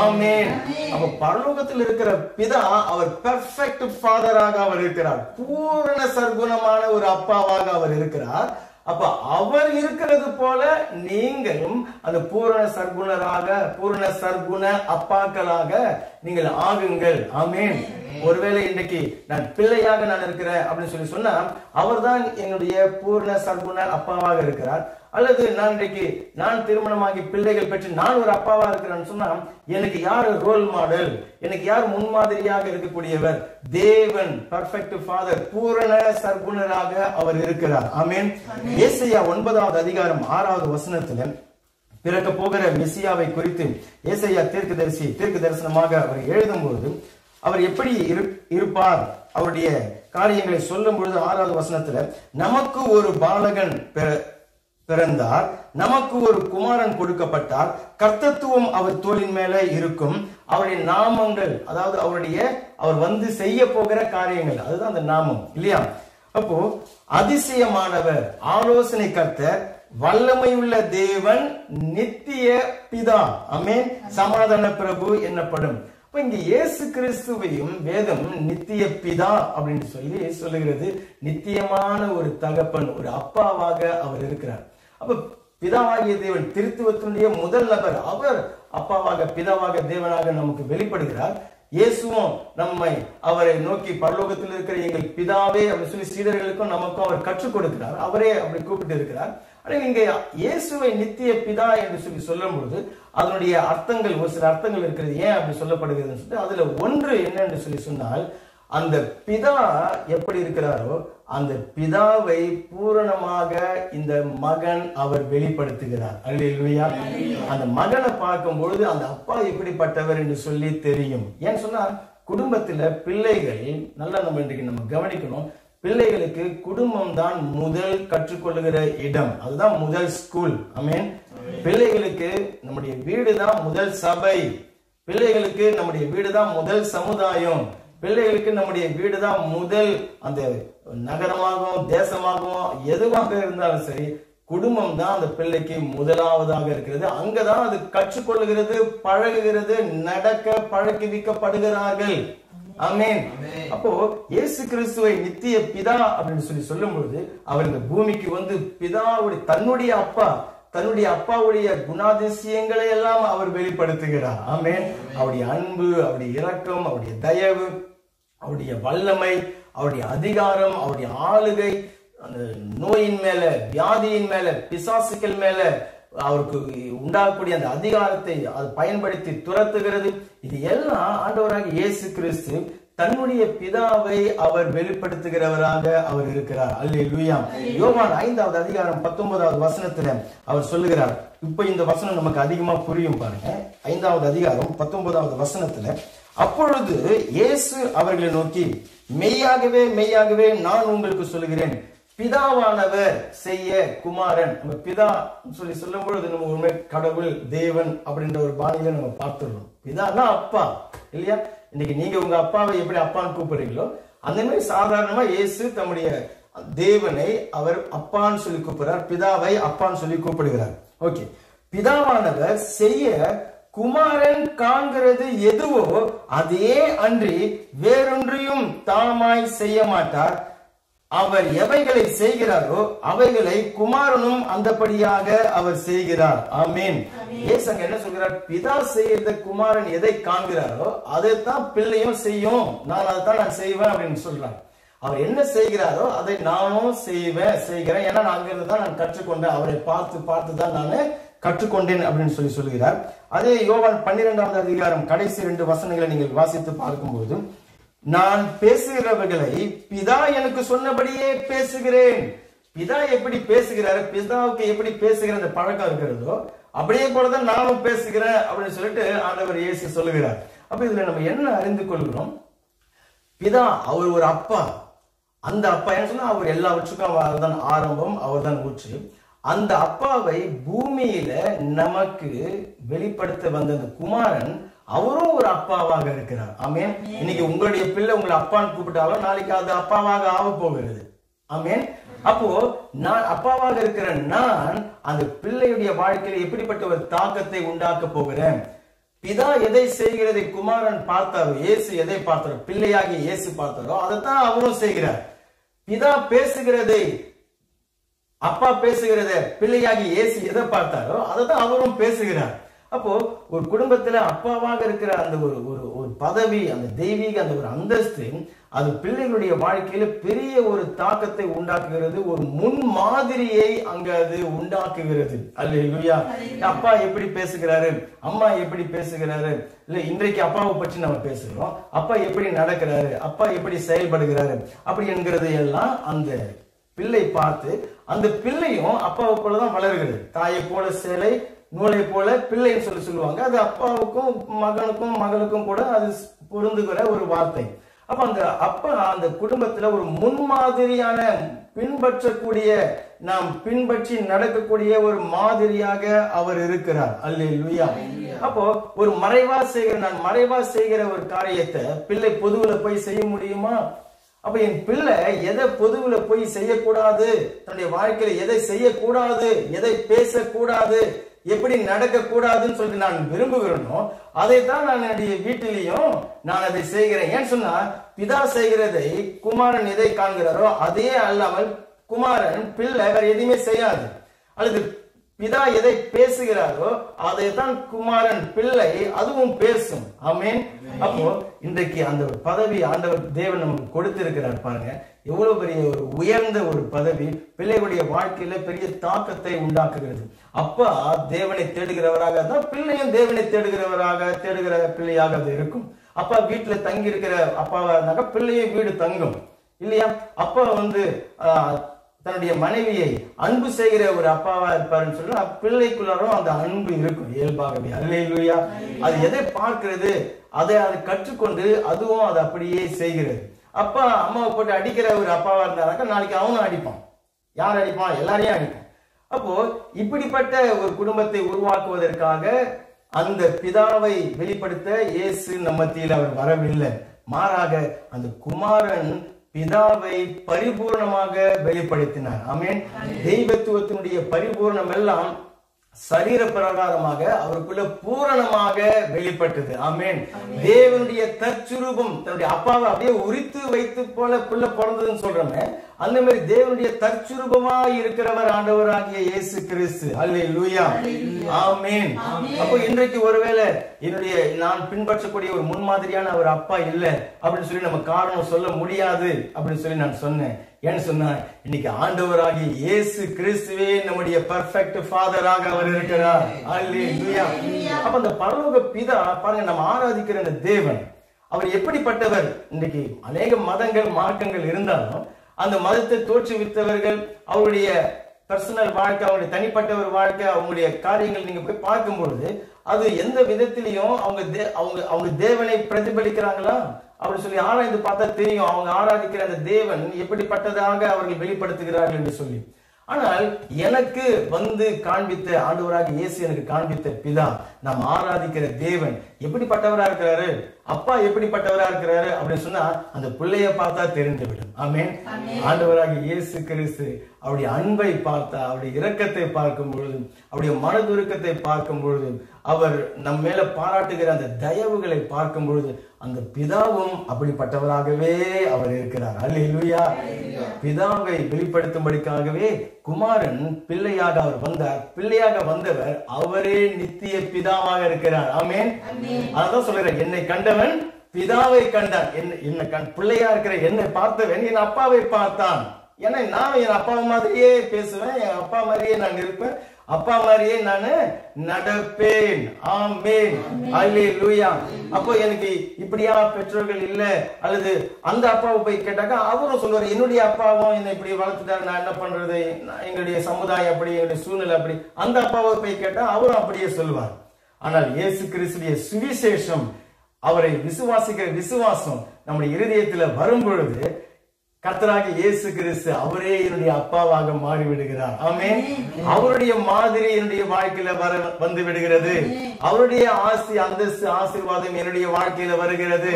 ஆமென். அப்ப பரலோகத்தில் இருக்கிற பிதா அவர் பெர்ஃபெக்ட் ஃபாதராக அவர் இருக்கிறார். பூரண சர்க்குணமான ஒரு அப்பாவாக அவர் இருக்கிறார். அப்ப அவர் இருக்கிறது போல நீங்களும் அந்த பூரண சர்க்குணராக, பூரண சர்க்குண அப்பாக்களாக நீங்கள் ஆகுங்கள். ஆமென். ஒருவேளை இன்றைக்கு நான் பிள்ளையாக நான் இருக்கிறேன் அப்படின்னு சொன்னா, அவர் தான் என்னுடைய பூர்ண சர்க்குண அப்பாவாக இருக்கிறார். அல்லது நான் திருமணமாகி பிள்ளைகள் பெற்று நான் ஒரு அப்பாவா இருக்கிறேன்னு சொன்னா, எனக்கு யார் ரோல் மாடல், எனக்கு யார் முன்மாதிரியாக இருக்கக்கூடியவர்? தேவன், பெர்ஃபெக்ட் ஃபாதர், பூரண சர்க்குணராக அவர் இருக்கிறார். ஆமென். ஏசாயா 9வது அதிகாரம் 6வது வசனத்துல பிறக்க போகிற மெசியாவை குறித்து ஏசாயா தீர்க்க தரிசனமாக அவர் எழுதும்போது அவர் எப்படி இருப்பார், அவருடைய காரியங்களை சொல்லும் பொழுது 6வது வசனத்துல, நமக்கு ஒரு பாலகன் பிறந்தார், நமக்கு ஒரு குமாரன் கொடுக்கப்பட்டார், கர்த்தத்துவம் அவர் தோளின் மேல இருக்கும், அவருடைய நாமங்கள், அதாவது அவர் செய்ய போகிற காரியங்கள், அதுதான் அந்த நாமம் இல்லையா? அப்போ அதிசயமானவர், ஆலோசனை கர்த்தர், வல்லமையுள்ள தேவன், நித்திய பிதா, ஆமென், சமாதான பிரபு என்னப்படும். இப்ப இங்க இயேசு கிறிஸ்துவையும் வேதம் நித்திய பிதா அப்படின்னு சொல்லுகிறது. நித்தியமான ஒரு தகப்பன், ஒரு அப்பாவாக அவர் இருக்கிறார். அப்ப பிதாவாகிய தேவன், திருத்துவத்தினுடைய முதல் நபர், அவர் அப்பாவாக, பிதாவாக, தேவனாக நமக்கு வெளிப்படுகிறார். இயேசுவும் அவரை நோக்கி பரலோகத்தில் இருக்கிற எங்கள் பிதாவே அப்படின்னு சீடர்களுக்கும் நமக்கும் அவர் கற்றுக் கொடுக்கிறார். அவரே அப்படி கூப்பிட்டு இருக்கிறார். இங்க இயேசுவை நித்திய பிதா என்று சொல்லும் பொழுது அதனுடைய அர்த்தங்கள், ஒரு சில அர்த்தங்கள் இருக்கிறது. ஏன் அப்படி சொல்லப்படுகிறது? அதுல ஒன்று என்னன்னு சொன்னால், அந்த பிதா எப்படி இருக்கிறாரோ அந்த பிதாவை பூரணமாக இந்த மகன் அவர் வெளிப்படுத்துகிறார். அல்லேலூயா. அந்த மகனை பார்க்கும் பொழுது அந்த அப்பா எப்படிப்பட்டவர் என்று சொல்லி தெரியும். ஏன்னு சொன்னா, குடும்பத்துல பிள்ளைகள் நல்லா நம்ம கவனிக்கணும். பிள்ளைகளுக்கு குடும்பம் தான் முதல் கற்றுக்கொள்ளுகிற இடம், அதுதான் முதல் ஸ்கூல். ஆமென். பிள்ளைகளுக்கு நம்முடைய வீடு தான் முதல் சபை, பிள்ளைகளுக்கு நம்முடைய வீடு தான் முதல் சமுதாயம், பிள்ளைகளுக்கு நம்முடைய வீடு தான் முதல் அந்த நகரமாகவும் தேசமாகவும் எதுவாக இருந்தாலும் சரி, குடும்பம் தான் அந்த பிள்ளைக்கு முதலாவதாக இருக்கிறது. அங்கதான் அது கற்றுக்கொள்ளுகிறது, பழகுகிறது, நடக்க பழக்குவிக்கப்படுகிறார்கள். ஆமென். அப்போ இயேசு கிறிஸ்துவை நித்திய பிதா அப்படின்னு சொல்லும் பொழுது அவர் இந்த பூமிக்கு பிதாவுடைய, தன்னுடைய அப்பா, தன்னுடைய அப்பாவுடைய குணாதிசயங்களை எல்லாம் அவர் வெளிப்படுத்துகிறார். ஆமென். அவருடைய அன்பு, அவருடைய இரக்கம், அவருடைய தயவு, அவருடைய வல்லமை, அவருடைய அதிகாரம், அவருடைய ஆளுகை, அந்த நோயின் மேல, வியாதியின் மேல, பிசாசுக்கள் மேல அவருக்கு உண்டாகக்கூடிய அந்த அதிகாரத்தை அது பயன்படுத்தி துரத்துகிறது. இது எல்லாம் ஆண்டவராகிய இயேசு கிறிஸ்து தன்னுடைய பிதாவை அவர் வெளிப்படுத்துகிறவராக அவர் இருக்கிறார். அல்லேலூயா. யோவான் 5வது அதிகாரம் 19வது வசனத்துல அவர் சொல்லுகிறார். இப்ப இந்த வசனம் நமக்கு அதிகமா புரியும் பாருங்க. 5வது அதிகாரம் 19வது வசனத்துல, அப்பொழுது இயேசு அவர்களை நோக்கி, மெய்யாகவே மெய்யாகவே நான் உங்களுக்கு சொல்லுகிறேன், பிதாவானவர் செய்ய குமாரன். நம்ம பிதா சொல்லி சொல்லும் பொழுது நம்ம உண்மை கடவுள் தேவன் அப்படின்ற ஒரு பாணியில நம்ம பார்த்துடுறோம். பிதானா அப்பா இல்லையா? இன்னைக்கு நீங்க உங்க அப்பாவை எப்படி அப்பான்னு கூப்பிடுறீங்களோ அந்த மாதிரி சாதாரணமா இயேசு தம்முடைய தேவனை அவர் அப்பான்னு சொல்லி கூப்பிடுறார், பிதாவை அப்பான்னு சொல்லி கூப்பிடுகிறார். ஓகே, பிதாவானவர் செய்ய குமாரன் காண்கிறது எதுவோ அதே அன்றி வேறொன்றையும் தாமாய் செய்ய மாட்டார். அவர் எவைகளை செய்கிறாரோ அவைகளை குமாரனும் அந்தபடியாக அவர் செய்கிறார். ஆமீன். இயேசு என்ன சொல்கிறார்? பிதா செய்யறத குமாரன் எதை காண்கிறாரோ அதைத்தான் பிள்ளையும் செய்யும், நான் அதைத்தான் நான் செய்வேன் அப்படின்னு சொல்றார். அவர் என்ன செய்கிறாரோ அதை நானும் செய்கிறேன். ஏன்னா நான் அங்கிருந்து தான் நான் கற்றுக்கொண்டேன், அவரை பார்த்து பார்த்து தான் நான் கற்றுக்கொண்டேன் அப்படின்னு சொல்லுகிறார். அதே யோவான் 12வது அதிகாரம் கடைசி 2 வசனங்களை நீங்கள் வாசித்து பார்க்கும்போது, நான் பேசுகிறவர்களை பிதா எனக்கு சொன்னபடியே பேசுகிறேன். பிதா எப்படி பேசுகிறாரு, பிதாவுக்கு எப்படி பேசுகிற அந்த பழக்கம் இருக்கிறதோ அப்படியே போலதான் நானும் பேசுகிறேன் அப்படின்னு சொல்லிட்டு ஆண்டவர் இயேசு சொல்லுகிறார். அப்ப இதுல நம்ம என்ன அறிந்து கொள்கிறோம்? பிதா அவர் ஒரு அப்பா. அந்த அப்பா என்ன சொன்னா, அவர் எல்லாவற்றுக்கும் அவர் தான் ஆரம்பம், அவர் தான் ஊற்று. அந்த அப்பாவை பூமியில நமக்கு வெளிப்படுத்த வந்த அந்த குமாரன் அவரும் ஒரு அப்பாவாக இருக்கிறார். ஆமேன். இன்னைக்கு உங்களுடைய பிள்ளை உங்களை அப்பான்னு கூப்பிட்டாலும் நாளைக்கு அது அப்பாவாக ஆக போகிறது. ஆமேன். அப்போ நான் அப்பாவாக இருக்கிற நான் அந்த பிள்ளையுடைய வாழ்க்கையில எப்படிப்பட்ட ஒரு தாக்கத்தை உண்டாக்க போகிறேன்? பிதா எதை செய்கிறதை குமாரன் பார்த்தாரோ, இயேசு எதை பார்த்தாரோ, பிள்ளையாகி இயேசு பார்த்தாரோ அதைத்தான் அவரும் செய்கிறார். பிதா பேசுகிறதை, அப்பா பேசுகிறத பிள்ளையாகி இயேசு எதை பார்த்தாரோ அதைத்தான் அவரும் பேசுகிறார். அப்போ ஒரு குடும்பத்துல அப்பாவாக இருக்கிற அந்த ஒரு பதவி, அந்த தெய்வீக அந்த ஒரு அந்தஸ்து, அது பிள்ளைகளுடைய வாழ்க்கையில பெரிய ஒரு தாக்கத்தை உண்டாக்குகிறது, ஒரு முன் மாதிரியை அங்க அது உண்டாக்குகிறது. அல்லேலூயா. அப்பா எப்படி பேசுகிறாரு, அம்மா எப்படி பேசுகிறாரு, இல்ல இன்றைக்கு அப்பாவை பற்றி நம்ம பேசுகிறோம், அப்பா எப்படி நடக்கிறாரு, அப்பா எப்படி செயல்படுகிறாரு அப்படி என்கிறது எல்லாம் அந்த பிள்ளை பார்த்து அந்த பிள்ளையும் அப்பாவை போலதான் வளர்கிறது. தாயை போல சேலை, நூலை போல பிள்ளைன்னு சொல்லுவாங்க. அது அப்பாவுக்கும் மகனுக்கும் மகளுக்கும் கூட அது பொருந்துகிற ஒரு வார்த்தை. அப்ப அந்த அப்பா அந்த குடும்பத்துல ஒரு முன்மாதிரியான, பின்பற்றக்கூடிய, நாம் பின்பற்றி நடக்கக்கூடிய ஒரு மாதிரியாக அவர் இருக்கிறார். அல்லேலூயா. அப்போ ஒரு மறைவா செய்கிற, நான் மறைவா செய்கிற ஒரு காரியத்தை பிள்ளை பொதுவுல போய் செய்ய முடியுமா? அப்ப என் பிள்ளை எதை பொதுவுல போய் செய்யக்கூடாது, தன்னுடைய வாழ்க்கையில எதை செய்யக்கூடாது, எதை பேசக்கூடாது, எப்படி நடக்க கூடாதுன்னு சொல்லிட்டு நான் விரும்புகிறேனோ அதைத்தான் நான் என்னுடைய வீட்டிலையும் நான் அதை செய்கிறேன். ஏன்னு சொன்னா, பிதா செய்கிறதை குமாரன் எதை காண்கிறாரோ அதே அல்லாமல் குமாரன் பிள்ளை வேற எதையுமே செய்யாது. அல்லது பிதா எதை பேசுகிறாரோ அதைத்தான் குமாரன் பிள்ளை அதுவும் பேசும். ஆமேன். அப்போ இன்றைக்கு அந்த பதவி ஆண்டவர் தேவன் நமக்கு கொடுத்திருக்கிறார். பாருங்க, எவ்வளவு பெரிய ஒரு உயர்ந்த ஒரு பதவி பிள்ளைகளுடைய வாழ்க்கையில பெரிய தாக்கத்தை உண்டாக்குகிறது. அப்பா தேவனை தேடுகிறவராக தான் பிள்ளையும் தேவனை தேடுகிற பிள்ளையாக அது இருக்கும். அப்பா வீட்டுல தங்கி இருக்கிற அப்பாவா இருந்தாக்க பிள்ளையும் வீடு தங்கும் இல்லையா? அப்பா தன்னுடைய மனைவியை அன்பு செய்கிற ஒரு அப்பாவா இருப்பாருன்னு சொன்னா பிள்ளைக்குள்ளாரும் அந்த அன்பு இருக்கும் இயல்பாகவே. அல்லேலூயா. அது எதை பார்க்கிறது, அதை கற்றுக்கொண்டு அதுவும் அது அப்படியே செய்கிறது. அப்பா அம்மாவை போட்டு அடிக்கிற ஒரு அப்பாவா இருந்தாக்க நாளைக்கு அவனும் அடிப்பான். யார் அடிப்பான்? எல்லாரையும் அடிப்பான். அப்போ இப்படிப்பட்ட ஒரு குடும்பத்தை உருவாக்குவதற்காக அந்த பிதாவை வெளிப்படுத்த இயேசு நம்ம மத்தியில் அவர் வரவில்லை. மாறாக அந்த குமாரன் பிதாவை பரிபூர்ணமாக வெளிப்படுத்தினார். ஆமென். தெய்வத்துவத்தினுடைய பரிபூர்ணம் எல்லாம் சரீர பிரகாரமாக அவருக்குள்ள பூரணமாக வெளிப்பட்டது. ஆமென். தேவனுடைய தற்சுரூபம், தன்னுடைய அப்பாவை அப்படியே உரித்து வைத்து போல புள்ள பிறந்ததுன்னு சொல்றோமே, அந்த மாதிரி தேவனுடைய தற்சுரூபமா இருக்கிறவர் ஆண்டவராகிய இயேசு கிறிஸ்து. அல்லேலூயா. ஆமென். அப்போ இன்றைக்கு ஒருவேளை நான் பின்பற்றக்கூடிய ஒரு முன்மாதிரியான ஒரு அப்பா இல்லை அப்படின்னு சொல்லி நம்ம காரணம் சொல்ல முடியாது அப்படின்னு சொல்லி நான் சொன்னேன். ஏன்னு சொன்னா, இன்னைக்கு ஆண்டவராகிய இயேசு கிறிஸ்துவே நம்முடைய பெர்ஃபெக்ட் ஃபாதராக அவர் இருக்கிறார். அல்லேலூயா. அப்ப அந்த பரலோக பிதா பாருங்க, நம்ம ஆராதிக்கிற அந்த தேவன், அவர் எப்படிப்பட்டவர்? இன்றைக்கு அநேக மதங்கள் மார்க்கங்கள் இருந்தாலும் அந்த மதத்தை தோற்றுவித்தவர்கள் அவருடைய பர்சனல் வாழ்க்கை, அவருடைய தனிப்பட்ட ஒரு வாழ்க்கை, அவங்களுடைய காரியங்கள் நீங்க போய் பார்க்கும் பொழுது அது எந்த விதத்திலையும் அவங்க தேவனை பிரதிபலிக்கிறாங்களா அப்படின்னு சொல்லி ஆராய்ந்து பார்த்தா தெரியும். அவங்க ஆராதிக்கிற அந்த தேவன் எப்படிப்பட்டதாக அவர்கள் வெளிப்படுத்துகிறார்கள் என்று சொல்லி. ஆனால் எனக்கு வந்து காண்பித்த ஆண்டவராக இயேசு எனக்கு காண்பித்த பிதா, நாம் ஆராதிக்கிற தேவன் எப்படிப்பட்டவரா இருக்கிறாரு, அப்பா எப்படிப்பட்டவரா இருக்கிறாரு அப்படின்னு சொன்னா அந்த பிள்ளைய பார்த்தா தெரிந்துவிடும். ஆமென். ஆண்டவராக இயேசு கிறிஸ்து அவருடைய அன்பை பார்த்தா, அவருடைய இரக்கத்தை பார்க்கும் பொழுது, அவருடைய மனதுருக்கத்தை பார்க்கும் பொழுது, அவர் நம் மேல பாராட்டுகிற அந்த தயவுகளை பார்க்கும் பொழுது அந்த பிதாவும் அப்படிப்பட்டவராகவே அவர் இருக்கிறார். அல்லேலூயா. பிதாவை வெளிப்படுத்தும்படிக்காகவே குமாரன் பிள்ளையாக அவர் வந்தார். பிள்ளையாக வந்தவர் அவரே நித்திய பிதாவாக இருக்கிறார். ஆமென். அதான் சொல்றேன், என்னை கண்டவன் பிதாவை கண்டான். என்ன பிள்ளையா இருக்கிற என்னை பார்த்தவன் என் அப்பாவை பார்த்தான். ஏன்னா நான் என் அப்பா மாதிரியே பேசுவேன், என் அப்பா மாதிரியே நான் இருப்பேன், அப்பா மாதிரியே நான் நடப்பேன். ஆமென். அல்லேலூயா. அப்போ எனக்கு இப்படியா பெற்றோர்கள் இல்ல, அல்லது அந்த அப்பாவை போய் கேட்டாக்கா அவரும் சொல்லுவார், என்னுடைய அப்பாவும் என்னை இப்படி வளர்த்துட்டாரு, நான் என்ன பண்றது, எங்களுடைய சமுதாயம் அப்படி, எங்களுடைய சூழ்நிலை அப்படி. அந்த அப்பாவை போய் கேட்டா அவரும் அப்படியே சொல்லுவார். ஆனால் இயேசு கிறிஸ்துவின் சுவிசேஷம், அவரை விசுவாசிக்கிற விசுவாசம் நம்முடைய இருதயத்தில் வரும் பொழுது கர்த்தராகிய இயேசு கிறிஸ்து அவரே என்னுடைய அப்பாவாக மாறி விடுகிறார். ஆமென். அவருடைய மாதிரி என்னுடைய வாழ்க்கையில வந்து விடுகிறது. அவருடைய ஆசி அந்தஸ்து ஆசீர்வாதம் என்னுடைய வாழ்க்கையில வருகிறது.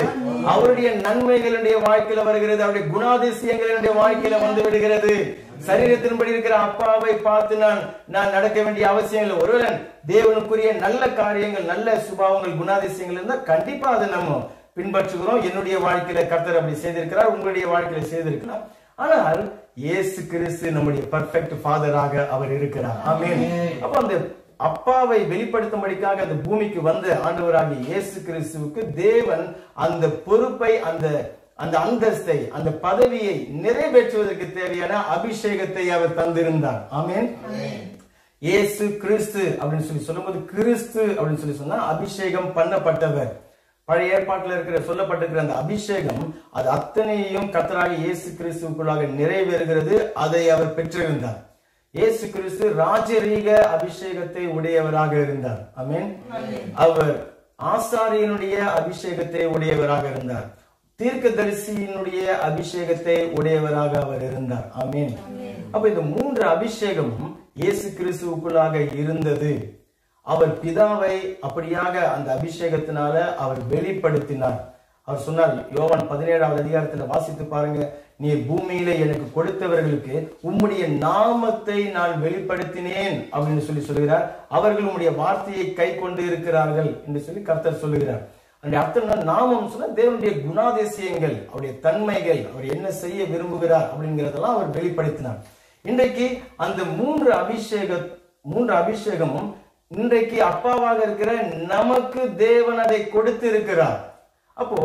அவருடைய நன்மைகள் என்னுடைய வாழ்க்கையில வருகிறது. அவருடைய குணாதிசயங்கள் என்னுடைய வாழ்க்கையில வந்து விடுகிறது. சரீரத்தின்படி இருக்கிற அப்பாவை பார்த்து நான் நடக்க வேண்டிய அவசியம் இல்லை. ஒருவேளை தேவனுக்குரிய நல்ல காரியங்கள், நல்ல சுபாவங்கள், குணாதிசயங்கள் இருந்தா கண்டிப்பா அதை நம்ம பின்பற்றுகிறோம். என்னுடைய வாழ்க்கையில கர்த்தர் அப்படி செய்திருக்கிறார், உங்களுடைய வாழ்க்கையில செய்திருக்கிறார். ஆனால் இயேசு கிறிஸ்து நம்முடைய பெர்ஃபெக்ட் ஃபாதராக அவர் இருக்கிறார். ஆமென். அப்ப அந்த அப்பாவை வெளிப்படுத்தும்படிக்காக அந்த பூமிக்கு வந்த ஆண்டவராகிய இயேசு கிறிஸ்துவுக்கு தேவன் அந்த பொறுப்பை, அந்த அந்தஸ்தை, அந்த பதவியை நிறைவேற்றுவதற்கு தேவையான அபிஷேகத்தை அவர் தந்திருந்தார். ஆமென். இயேசு கிறிஸ்து அப்படின்னு சொல்லி சொல்லும்போது, கிறிஸ்து அப்படின்னு சொல்லி சொன்னா அபிஷேகம் பண்ணப்பட்டவர். பழைய ஏற்பாட்டில் இருக்கிற சொல்லப்பட்டிருக்கிற அந்த அபிஷேகம் அது அத்தனையும் கர்த்தராகிய இயேசு கிறிஸ்துவுக்குள்ளாக நிறைவேறுகிறது. அதை அவர் பெற்றிருந்தார். இயேசு கிறிஸ்து ராஜரீக அபிஷேகத்தை உடையவராக இருந்தார். ஆமென். அவர் ஆசாரியனுடைய அபிஷேகத்தை உடையவராக இருந்தார். தீர்க்கதரிசியினுடைய அபிஷேகத்தை உடையவராக அவர் இருந்தார். ஆமென். அப்ப இந்த மூன்று அபிஷேகமும் இயேசு கிறிஸ்துவுக்குள்ளாக இருந்தது. அவர் பிதாவை அப்படியாக அந்த அபிஷேகத்தினால அவர் வெளிப்படுத்தினார். அவர் சொன்னார், யோவான் 17வது அதிகாரத்தில் வாசித்து பாருங்க, நீர் பூமியில எனக்கு கொடுத்தவர்களுக்கு உம்முடைய நாமத்தை நான் வெளிப்படுத்தினேன் அப்படின்னு சொல்லி சொல்லுகிறார். அவர்கள் உம்முடைய வார்த்தையை கை கொண்டு இருக்கிறார்கள் என்று சொல்லி கர்த்தர் சொல்லுகிறார். அந்த அர்த்தம் நாமம் சொன்னா தேவனுடைய குணாதிசயங்கள், அவருடைய தன்மைகள், அவர் என்ன செய்ய விரும்புகிறார் அப்படிங்கிறதெல்லாம் அவர் வெளிப்படுத்தினார். இன்றைக்கு அந்த மூன்று அபிஷேகமும் இன்றைக்கு அப்பாவாக இருக்கிற நமக்கு தேவன் அதை கொடுத்து இருக்கிறார். அப்போ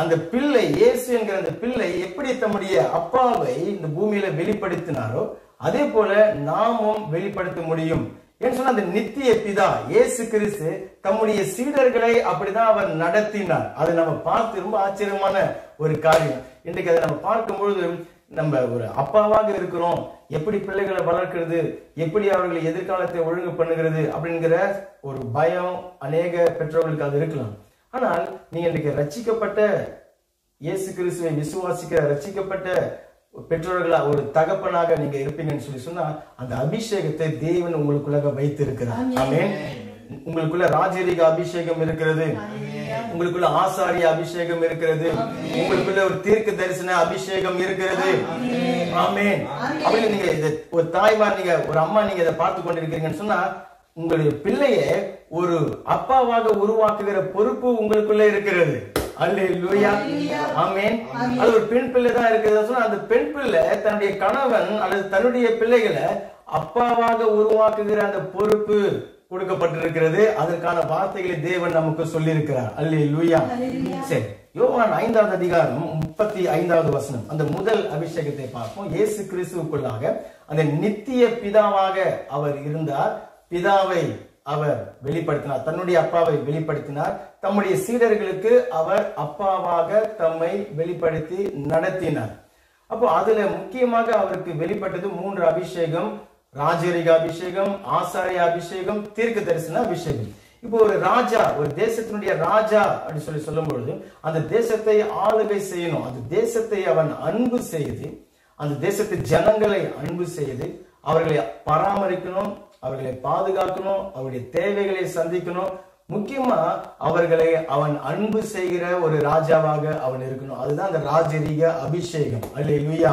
அந்த பிள்ளை, இயேசு என்கிற அந்த பிள்ளை எப்படி தம்முடைய அப்பாவை இந்த பூமியில வெளிப்படுத்தினாரோ அதே போல நாமும் வெளிப்படுத்த முடியும். ஏன்னு சொன்னா அந்த நித்திய பிதா இயேசு கிறிஸ்து தம்முடைய சீடர்களை அப்படிதான் அவர் நடத்தினார். அதை நம்ம பார்த்து ரொம்ப ஆச்சரியமான ஒரு காரியம். இன்றைக்கு அதை நம்ம பார்க்கும்பொழுது நம்ம ஒரு அப்பாவாக இருக்கிறோம், எப்படி பிள்ளைகளை வளர்க்கிறது, எப்படி அவர்களை எதிர்காலத்தை ஒழுங்கு பண்ணுகிறது அப்படிங்கிற ஒரு பயம் அநேக பெற்றோர்களுக்கு அது இருக்கலாம். ஆனால் நீங்க இன்றைக்கு ரட்சிக்கப்பட்ட இயேசு கிறிஸ்துவை விசுவாசிக்கிற ரட்சிக்கப்பட்ட பெற்றோர்களா ஒரு தகப்பனாக நீங்க இருப்பீங்கன்னு சொல்லி சொன்னா அந்த அபிஷேகத்தை தேவன் உங்களுக்குள்ளாக வைத்திருக்கிறார். ஆமென். உங்களுக்குள்ள ராஜரீக அபிஷேகம் இருக்கிறது, உங்களுக்குள்ள ஆசாரிய அபிஷேகம் இருக்கிறது, உங்களுக்குள்ள ஒரு தீர்க்க தரிசன அபிஷேகம் இருக்கிறது. ஆமென். அப்படி நீங்க ஒரு தாய்மார், நீங்க ஒரு அம்மா, நீங்க இதை பார்த்து கொண்டிருக்கிறீங்கன்னு சொன்னா உங்களுடைய பிள்ளையை ஒரு அப்பாவாக உருவாக்குகிற பொறுப்பு உங்களுக்குள்ள இருக்கிறது. அல்லேலூயா. ஆமென். அது ஒரு பெண் பிள்ளை தான் இருக்கிறது சொன்னா அந்த பெண் பிள்ளை தன்னுடைய கணவன் அல்லது தன்னுடைய பிள்ளைகளை அப்பாவாக உருவாக்குகிற அந்த பொறுப்பு கொடுக்கப்பட்டிருக்கிறது. அதற்கான வார்த்தைகளை தேவன் நமக்கு சொல்லி இருக்கிறார். அல்லேலூயா. சரி, யோவான் 5வது அதிகாரம் 35வது வசனம், அந்த முதல் அபிஷேகத்தை பார்ப்போம். இயேசு கிறிஸ்துவுக்குள்ளாக அந்த நித்திய பிதாவாக அவர் இருந்தார். பிதாவை அவர் வெளிப்படுத்தினார், தன்னுடைய அப்பாவை வெளிப்படுத்தினார். தம்முடைய சீடர்களுக்கு அவர் அப்பாவாக தம்மை வெளிப்படுத்தி நடத்தினார். அப்போ அதுல முக்கியமாக அவருக்கு வெளிப்பட்டது 3 அபிஷேகம்: ராஜரிக அபிஷேகம், ஆசாரிய அபிஷேகம், தீர்க்க தரிசன அபிஷேகம். இப்போ ஒரு ராஜா, ஒரு தேசத்தினுடைய ராஜா அப்படின்னு சொல்லும் பொழுது அந்த தேசத்தை ஆளுகை செய்யணும். அந்த தேசத்தை அவன் அன்பு செய்து, அந்த தேசத்து ஜனங்களை அன்பு செய்து அவர்களை பராமரிக்கணும், அவர்களை பாதுகாக்கணும், அவருடைய தேவைகளை சந்திக்கணும். முக்கியமா அவர்களை அவன் அன்பு செய்கிற ஒரு ராஜாவாக அவன் இருக்கணும். அதுதான் அந்த ராஜரீக அபிஷேகம். அல்லேலூயா.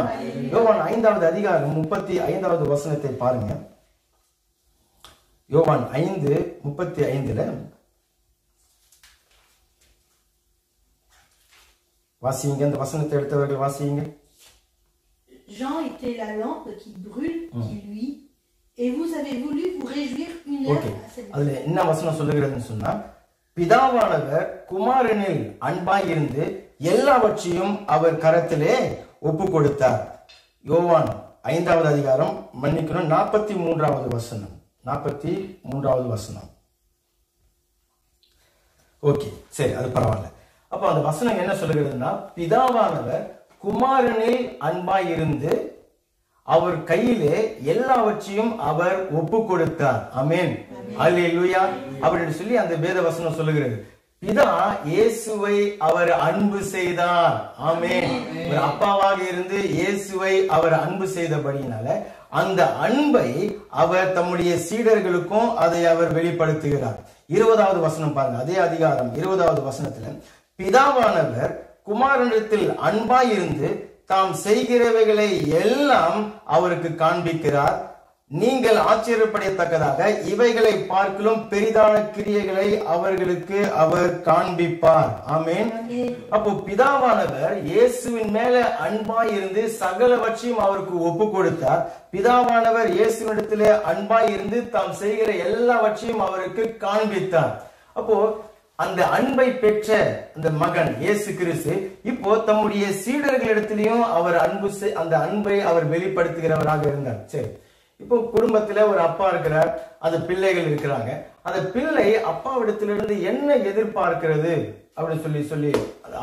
யோவான் 5வது அதிகாரம் 35வது வசனத்தை பாருங்க. யோவான் 5:35 வாசிங்க. அந்த வசனத்தை எடுத்தவர்கள் வாசிங்க. Jean était la lampe qui brûle, qui luit, et vous avez voulu vous réjouir une heure à cette. அதுல என்ன வசனம் சொல்லுகிறதுன்னு சொன்னா, பிதாவானவர் குமாரனில் அன்பாய் இருந்து எல்லாவற்றையும் அவர் கரத்திலே ஒப்பு கொடுத்தார். யோவான் 5வது அதிகாரம், மன்னிக்கணும், 43வது வசனம். 43வது வசனம். ஓகே, சரி, அது பரவாயில்ல. அப்ப அந்த வசனம் என்ன சொல்லுகிறதுன்னா, பிதாவானவர் குமாரனில் அன்பாய் இருந்து அவர் கையிலே எல்லாவற்றையும் அவர் ஒப்பு கொடுத்தார். ஆமென், அல்லேலூயா அப்படின்னு சொல்லி அந்த வேத வசனம் சொல்லுகிறது. பிதா இயேசுவை அவர் அன்பு செய்தார். ஆமென். ஒரு அப்பாவாக இருந்து இயேசுவை அவர் அன்பு செய்தபடியினால அந்த அன்பை அவர் தம்முடைய சீடர்களுக்கும் அதை அவர் வெளிப்படுத்துகிறார். 20வது வசனம் பாருங்க. அதே அதிகாரம் 20வது வசனத்துல, பிதாவானவர் குமாரனிடத்தில் அன்பாய் இருந்து தாம் செய்கிறவைகளை எல்லாம் அவருக்கு காண்பிக்கிறார். நீங்கள் ஆச்சரியப்படத்தக்கதாக இவைகளை பார்க்கலும் பெரிதான கிரியைகளை அவர்களுக்கு அவர் காண்பிப்பார். ஆமென். அப்போ பிதாவானவர் இயேசுவின் மேல அன்பாய் இருந்து சகலவற்றையும் அவருக்கு ஒப்பு கொடுத்தார். பிதாவானவர் இயேசுவினிடத்திலே அன்பாய் இருந்து தாம் செய்கிற எல்லாவற்றையும் அவருக்கு காண்பித்தார். அப்போ அந்த அன்பை பெற்ற அந்த மகன் இயேசு கிறிஸ்து இப்போ தம்முடைய சீடர்களிடத்திலையும் அவர் அந்த அன்பை அவர் வெளிப்படுத்துகிறவராக இருந்தார். சரி, இப்போ குடும்பத்துல ஒரு அப்பா இருக்கிறார், அந்த பிள்ளைகள் இருக்கிறாங்க. அந்த பிள்ளை அப்பாவிடத்திலிருந்து என்ன எதிர்பார்க்கிறது அப்படின்னு சொல்லி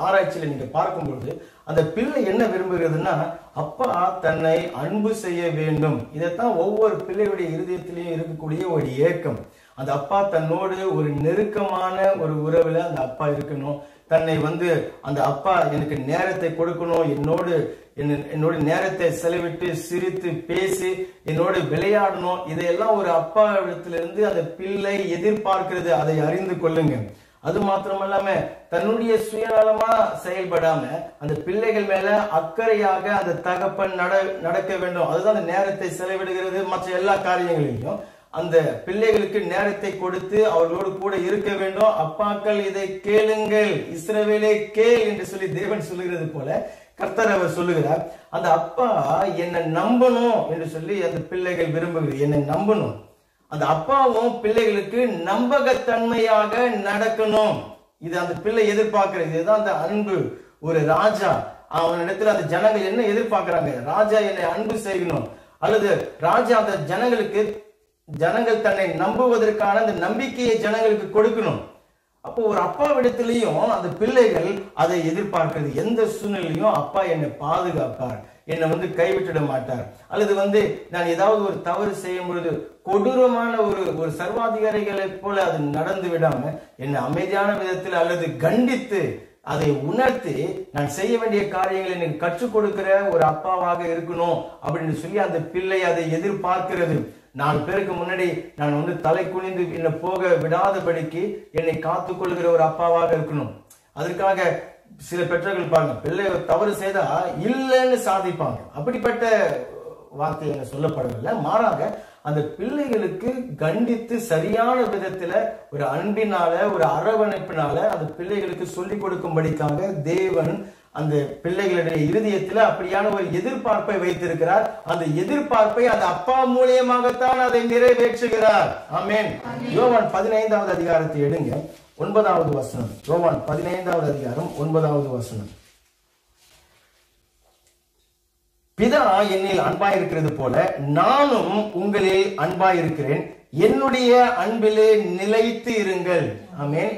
ஆராய்ச்சியில நீங்க பார்க்கும்பொழுது அந்த பிள்ளை என்ன விரும்புகிறதுன்னா, அப்பா தன்னை அன்பு செய்ய வேண்டும். இதைத்தான் ஒவ்வொரு பிள்ளையுடைய இருதயத்திலையும் இருக்கக்கூடிய ஒரு ஏக்கம். அந்த அப்பா தன்னோடு ஒரு நெருக்கமான ஒரு உறவுல அந்த அப்பா இருக்கணும். தன்னை அந்த அப்பா எனக்கு நேரத்தை கொடுக்கணும், என்னோட நேரத்தை செலவிட்டு சிரித்து பேசி என்னோடு விளையாடணும். இதையெல்லாம் ஒரு அப்பா இடத்திலிருந்து அந்த பிள்ளை எதிர்பார்க்கிறது. அதை அறிந்து கொள்ளுங்க. அது மாத்திரமல்லாம தன்னுடைய சுயநலமா செயல்படாம அந்த பிள்ளைகள் மேல அக்கறையாக அந்த தகப்பன் நடக்க வேண்டும். அதுதான் அந்த நேரத்தை செலவிடுகிறது. மற்ற எல்லா காரியங்களையும் அந்த பிள்ளைகளுக்கு நேரத்தை கொடுத்து அவர்களோடு கூட இருக்க வேண்டும். அப்பாக்கள் இதை கேளுங்கள், இஸ்ரவேலே கேள் என்று சொல்லி தேவன் சொல்லுகிறது போல கர்த்தர் அவர் சொல்லுகிறார். அந்த அப்பா என்னை நம்பணும் என்று சொல்லி அந்த பிள்ளைகள் விரும்புகிறது. என்னை நம்பணும். அந்த அப்பாவும் பிள்ளைகளுக்கு நம்பகத்தன்மையாக நடக்கணும். இது அந்த பிள்ளை எதிர்பார்க்கிறது. இதுதான் அந்த அன்பு. ஒரு ராஜா அவனிடத்துல அந்த ஜனங்கள் என்ன எதிர்பார்க்கிறாங்க? ராஜா என்னை அன்பு செய்யணும், அல்லது ராஜா அந்த ஜனங்கள் தன்னை நம்புவதற்கான அந்த நம்பிக்கையை ஜனங்களுக்கு கொடுக்கணும். அப்போ ஒரு அப்பாவிடத்திலையும் அந்த பிள்ளைகள் அதை எதிர்பார்க்கிறது. எந்த சூழ்நிலையும் அப்பா என்னை பாதுகாப்பார், என்னை கைவிட்டுட மாட்டார். அல்லது நான் ஏதாவது ஒரு தவறு செய்யும் பொழுது கொடூரமான ஒரு சர்வாதிகாரிகளை போல அது நடந்து விடாம என்னை அமைதியான விதத்தில் அல்லது கண்டித்து அதை உணர்த்தி நான் செய்ய வேண்டிய காரியங்களை எனக்கு கற்றுக் கொடுக்கிற ஒரு அப்பாவாக இருக்கணும் அப்படின்னு சொல்லி அந்த பிள்ளை அதை எதிர்பார்க்கிறது. 4 பேருக்கு முன்னாடி நான் தலை குனிந்து என்னை போக விடாதபடிக்கு என்னை காத்துக் கொள்கிற ஒரு அப்பாவாக இருக்கணும். அதற்காக சில பெற்றோர்கள் பாருங்க, பிள்ளை தவறு செய்தா இல்லைன்னு சாதிப்பாங்க. அப்படிப்பட்ட வார்த்தை என்ன சொல்லப்படவில்லை. மாறாக அந்த பிள்ளைகளுக்கு கண்டித்து சரியான விதத்துல ஒரு அன்பினால ஒரு அரவணைப்பினால அந்த பிள்ளைகளுக்கு சொல்லிக் கொடுக்கும்படிக்காக தேவன் அந்த பிள்ளைகளுடைய இருதயத்துல அப்படியான ஒரு எதிர்பார்ப்பை வைத்திருக்கிறார். அந்த எதிர்பார்ப்பை அந்த அப்பா மூலியமாகத்தான் அதை நிறைவேற்றுகிறார். ஆமென். யோவான் 15வது அதிகாரத்தை எடுங்க, 9வது வசனம். யோவான் 15வது அதிகாரம் 9வது வசனம். பிதா என்னில் அன்பாயிருக்கிறது போல நானும் உங்களில் அன்பாயிருக்கிறேன். என்னுடைய அன்பிலே நிலைத்து இருங்கள். ஆமென்.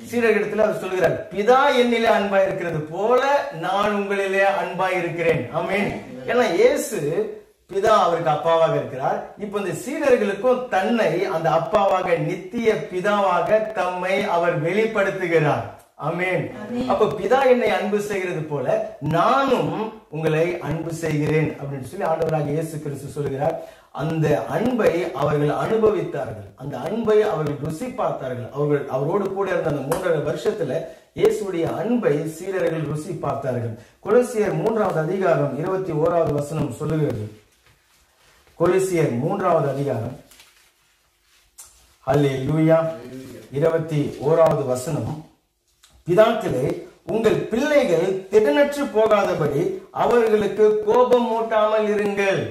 சீடர்களிடத்தில் அவர் சொல்கிறார், பிதா என்னிலே அன்பா இருக்கிறது போல நான் உங்களிலே அன்பா இருக்கிறேன். ஆமென். ஏன்னா இயேசு பிதா அவருக்கு அப்பாவாக இருக்கிறார். இப்ப இந்த சீடர்களுக்கும் தன்னை அந்த அப்பாவாக நித்திய பிதாவாக தம்மை அவர் வெளிப்படுத்துகிறார். ஆமென். அப்ப பிதா என்னை அன்பு செய்கிறது போல நானும் உங்களை அன்பு செய்கிறேன் அப்படின்னு சொல்லி ஆண்டவராக இயேசு கிறிஸ்து சொல்கிறார். அந்த அன்பை அவர்கள் அனுபவித்தார்கள், அந்த அன்பை அவர்கள் ருசி பார்த்தார்கள். அவரோடு கூட இருந்த அந்த 3.5 வருஷத்துல இயேசுடைய அன்பை சீடர்கள் ருசி பார்த்தார்கள். கொலோசியர் 3வது அதிகாரம் 21வது வசனம் சொல்லுகிறது. கொலோசியர் 3வது அதிகாரம் ஹல்லேலூயா 21வது வசனம், பிதாக்களே உங்கள் பிள்ளைகள் திடனற்று போகாதபடி அவர்களுக்கு கோபம் மூட்டாமல் இருங்கள்.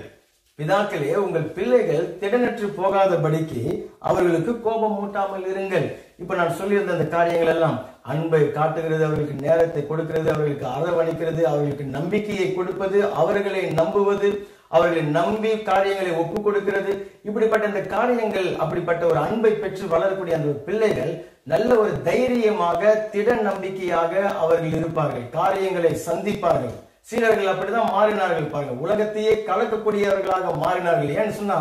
பிதாக்களே உங்கள் பிள்ளைகள் திடனற்று போகாதபடிக்கு அவர்களுக்கு கோபம் மூட்டாமல் இருங்கள். இப்ப நான் சொல்லியிருந்த அந்த காரியங்கள் எல்லாம் அன்பை காட்டுகிறது, அவர்களுக்கு நேரத்தை கொடுக்கிறது, அவர்களுக்கு அரவணைக்கிறது, அவர்களுக்கு நம்பிக்கையை கொடுப்பது, அவர்களை நம்புவது, அவர்களை நம்பி காரியங்களை ஒப்பு கொடுக்கிறது. இப்படிப்பட்ட இந்த காரியங்கள், அப்படிப்பட்ட ஒரு அன்பை பெற்று வளரக்கூடிய அந்த பிள்ளைகள் நல்ல ஒரு தைரியமாக திட நம்பிக்கையாக அவர்கள் இருப்பார்கள், காரியங்களை சந்திப்பார்கள். சீடர்கள் அப்படிதான் மாறினார்கள். பாருங்க, உலகத்தையே கலக்கக்கூடியவர்களாக மாறினார்கள். ஏன்னு சொன்னா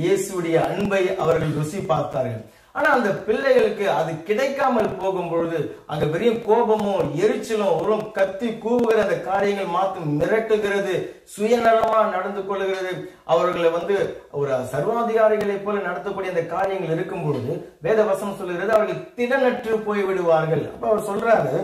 இயேசுடைய அன்பை அவர்கள் ருசி பார்த்தார்கள். ஆனா அந்த பிள்ளைகளுக்கு அது கிடைக்காமல் போகும் பொழுது அங்க பெரிய கோபமும் எரிச்சலும் ஒரு கத்தி கூவுகிற அந்த காரியங்கள் மாத்தும் மிரட்டுகிறது, சுயநலமா நடந்து கொள்கிறது. அவர்களை ஒரு சர்வாதிகாரிகளை போல நடத்தக்கூடிய அந்த காரியங்கள் இருக்கும் பொழுது வேத வசனம் சொல்லுகிறது அவர்கள் திடனற்று போய் விடுவார்கள். அப்ப அவர் சொல்றாரு,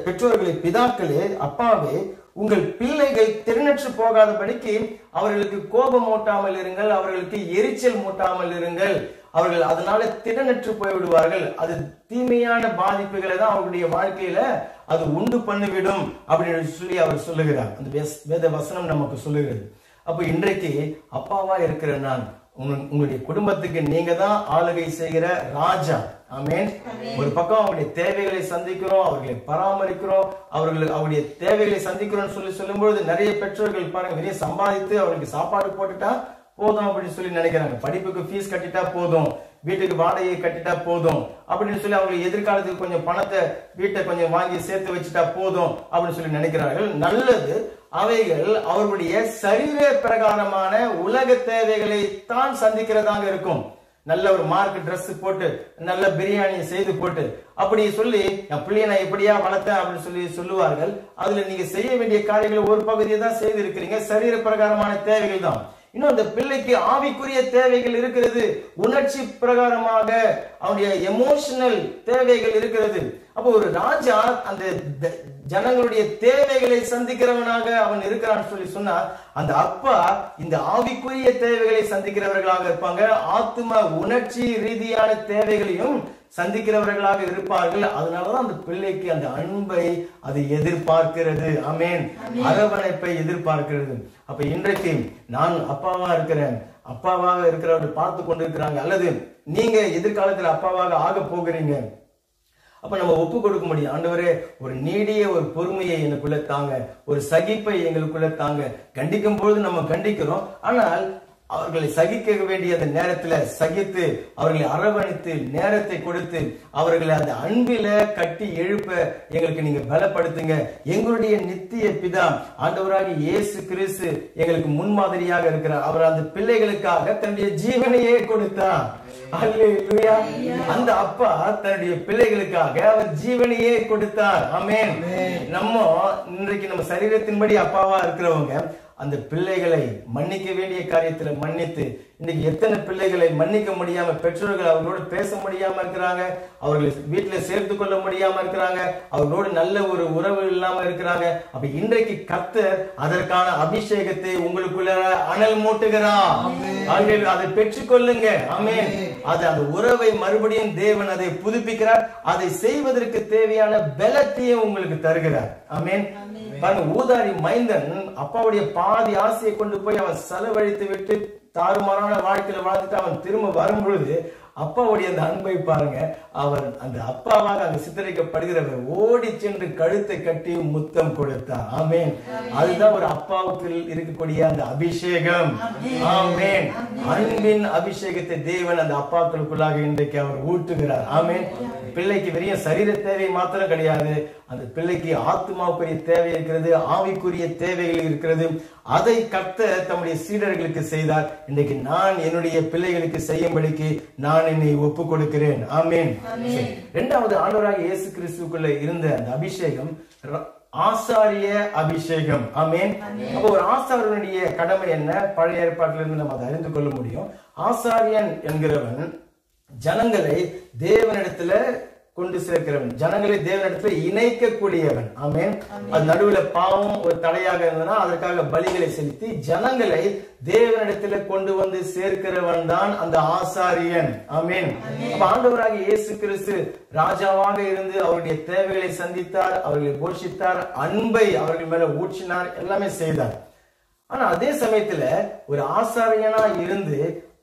பெற்றோர்களை பிதாக்களே அப்பாவே உங்கள் பிள்ளைகள் திறனற்று போகாதபடிக்கு அவர்களுக்கு கோபம் மூட்டாமல் இருங்கள், அவர்களுக்கு எரிச்சல் மூட்டாமல் இருங்கள். அவர்கள் அதனால திடனற்று போய்விடுவார்கள். அது தீமையான பாதிப்புகளை தான் அவர்களுடைய வாழ்க்கையில அது உண்டு பண்ணிவிடும் அப்படின்னு சொல்லி அவர் சொல்லுகிறார். அந்த வேத வசனம் நமக்கு சொல்லுகிறது. அப்ப இன்றைக்கு அப்பாவா இருக்கிற நான் உங்களுடைய குடும்பத்துக்கு நீங்க தான் ஆளுகை செய்கிற ராஜா. ஆமென். ஒரு பக்கம் அவருடைய தேவைகளை சந்திக்கிறோம், அவர்களை பராமரிக்கிறோம், அவருடைய தேவைகளை சந்திக்கிறோம் சொல்லும்போது நிறைய பெற்றோர்கள் பாருங்க, நிறைய சம்பாதித்து அவர்களுக்கு சாப்பாடு போட்டுட்டா போதும் அப்படின்னு சொல்லி நினைக்கிறாங்க. படிப்புக்கு ஃபீஸ் கட்டிட்டா போதும், வீட்டுக்கு வாடகையை கட்டிட்டா போதும் அப்படின்னு சொல்லி அவங்களுக்கு எதிர்காலத்துக்கு கொஞ்சம் பணத்தை வீட்டை கொஞ்சம் வாங்கி சேர்த்து வச்சுட்டா போதும் அப்படின்னு சொல்லி நினைக்கிறார்கள். நல்லது, அவைகள் அவர்களுடைய சரீர பிரகாரமான உலக தேவைகளை தான் சந்திக்கிறதாக இருக்கும். நல்ல ஒரு மார்க் ட்ரெஸ் போட்டு நல்ல பிரியாணி செய்து போட்டு அப்படி சொல்லி என் பிள்ளைய நான் எப்படியா வளர்த்தேன் அப்படின்னு சொல்லுவார்கள். அதுல நீங்க செய்ய வேண்டிய காரியங்கள் ஒரு பகுதியை தான் செய்து இருக்கிறீங்க, சரீர பிரகாரமான தேவைகள் தான். இன்னும் அந்த பிள்ளைக்கு ஆவிக்குரிய தேவைகள் இருக்கிறது, உணர்ச்சி பிரகாரமாக அவனுடைய எமோஷனல் தேவைகள் இருக்கிறது. அப்போ ஒரு ராஜா அந்த ஜனங்களுடைய தேவைகளை சந்திக்கிறவனாக அவன் இருக்கிறான்னு சொல்லி சொன்னா, அந்த அப்பா இந்த ஆவிக்குரிய தேவைகளை சந்திக்கிறவர்களாக இருப்பாங்க, ஆத்ம உணர்ச்சி ரீதியான தேவைகளையும் சந்திக்கிறவர்களாக இருப்பார்கள். அதனாலதான் அந்த பிள்ளைக்கு அந்த அன்பை அது எதிர்பார்க்கிறது. ஆமென். அரவணைப்பை எதிர்பார்க்கிறது. அப்ப இன்றைக்கு நான் அப்பாவா இருக்கிறேன், அப்பாவாக இருக்கிறவர்கள் பார்த்து கொண்டிருக்கிறாங்க, அல்லது நீங்க எதிர்காலத்தில் அப்பாவாக ஆக போகிறீங்க. அப்ப நம்ம ஒப்பு கொடுக்க முடியும், ஆண்டவரே ஒரு நீடிய ஒரு பொறுமையை எனக்குள்ள தாங்க, ஒரு சகிப்பை எங்களுக்குள்ள தாங்க. கண்டிக்கும் பொழுது நம்ம கண்டிக்கிறோம், ஆனால் அவர்களை சகிக்க வேண்டிய அந்த நேரத்துல சகித்து அவர்களை அரவணைத்து நேரத்தை கொடுத்து அவர்களை அந்த அன்பில கட்டி எழுப்ப எங்களுக்கு நீங்க பலப்படுத்துங்க. எங்களுடைய நித்திய பிதா ஆண்டவராகிய இயேசு கிறிஸ்து எங்களுக்கு முன்மாதிரியாக இருக்கிறார். அவர் அந்த பிள்ளைகளுக்காக தன்னுடைய ஜீவனையே கொடுத்தார். அல்லேலூயா. அந்த அப்பா தன்னுடைய பிள்ளைகளுக்காக அவர் ஜீவனையே கொடுத்தார். ஆமென். நம்ம இன்றைக்கு நம்ம சரீரத்தின்படி அப்பாவா இருக்கிறவங்க அந்த பிள்ளைகளை மன்னிக்க வேண்டிய காரியத்துல மன்னித்து, இன்னைக்கு எத்தனை பிள்ளைகளை மன்னிக்க முடியாம பெற்றோர்கள் அவர்களோடு பேச முடியாம இருக்கிறாங்க, அவர்களை வீட்டுல சேர்த்து கொள்ள முடியாம இருக்கிறாங்க, அவர்களோடு நல்ல ஒரு உறவு இல்லாம இருக்கிறாங்க. அப்ப இன்றைக்கு கர்த்தர் அதற்கான அபிஷேகத்தை உங்களுக்குள்ள அனல் மூட்டுகிறார். அதை பெற்றுக்கொள்ளுங்க. ஆமென். அந்த உறவை மறுபடியும் தேவன் அதை புதுப்பிக்கிறார். அதை செய்வதற்கு தேவையான பலத்தையும் உங்களுக்கு தருகிறார். ஆமென். பாருங்க, ஊதாரி மைந்தன் அப்பாவுடைய பாதி ஆசையை கொண்டு போய் அவன் செலவழித்து விட்டு தாறுமாறான வாழ்க்கையில வாழ்ந்துட்டு அவன் திரும்ப வரும் பொழுது அப்பாவுடைய அந்த அன்பை பாருங்க. அவர் அந்த அப்பாவாக அங்கு சித்தரிக்கப்படுகிறவர் ஓடி சென்று கழுத்தை கட்டி முத்தம் கொடுத்தார். ஆமென். அதுதான் ஒரு அப்பாவுக்கு இருக்கக்கூடிய அந்த அபிஷேகம். ஆமென். அன்பின் அபிஷேகத்தை தேவன் அந்த அப்பாக்களுக்குள்ளாக இன்றைக்கு அவர் ஊட்டுகிறார். ஆமென். பிள்ளைக்கு வெறும் சரீர தேவை மாத்திரம் கிடையாது, அந்த பிள்ளைக்கு ஆத்மாவுக்குரிய தேவை இருக்கிறது, ஆவிக்குரிய தேவைகள் இருக்கிறது. அதை கர்த்தர் தம்முடைய சீடர்களுக்கு செய்தார். இன்றைக்கு நான் என்னுடைய பிள்ளைகளுக்கு செய்யும்படிக்கு நான் என்னை ஒப்பு கொடுக்கிறேன். ஆமென். இரண்டாவது, ஆண்டவராகிய இயேசு கிறிஸ்துவுக்குள்ள இருந்த அந்த அபிஷேகம் ஆசாரிய அபிஷேகம். ஆமென். அப்போ ஒரு ஆசாரியனுடைய கடமை என்ன? பழைய ஏற்பாட்டிலிருந்து நம்ம அதை அறிந்து கொள்ள முடியும். ஆசாரியன் என்கிறவன் ஜனங்களை தேவனிடத்துல கொண்டு சேர்க்கிறவன், ஜனங்களை தேவனிடத்துல இணைக்கக்கூடியவன். ஆமென். அது நடுவுல பாவம் ஒரு தடையாக இருந்தனா அதற்காக பலிகளை செலுத்தி ஜனங்களை தேவனிடத்துல கொண்டு வந்து சேர்க்கிறவன் தான் அந்த ஆசாரியன். ஆமென். அப்ப ஆண்டவராகிய இயேசு கிறிஸ்து ராஜாவாக இருந்து அவருடைய தேவைகளை சந்தித்தார், அவர்களை போஷித்தார், அன்பை அவர்கள் மேல ஊற்றினார், எல்லாமே செய்தார். ஆனா அதே சமயத்துல ஒரு ஆசாரியனா இருந்து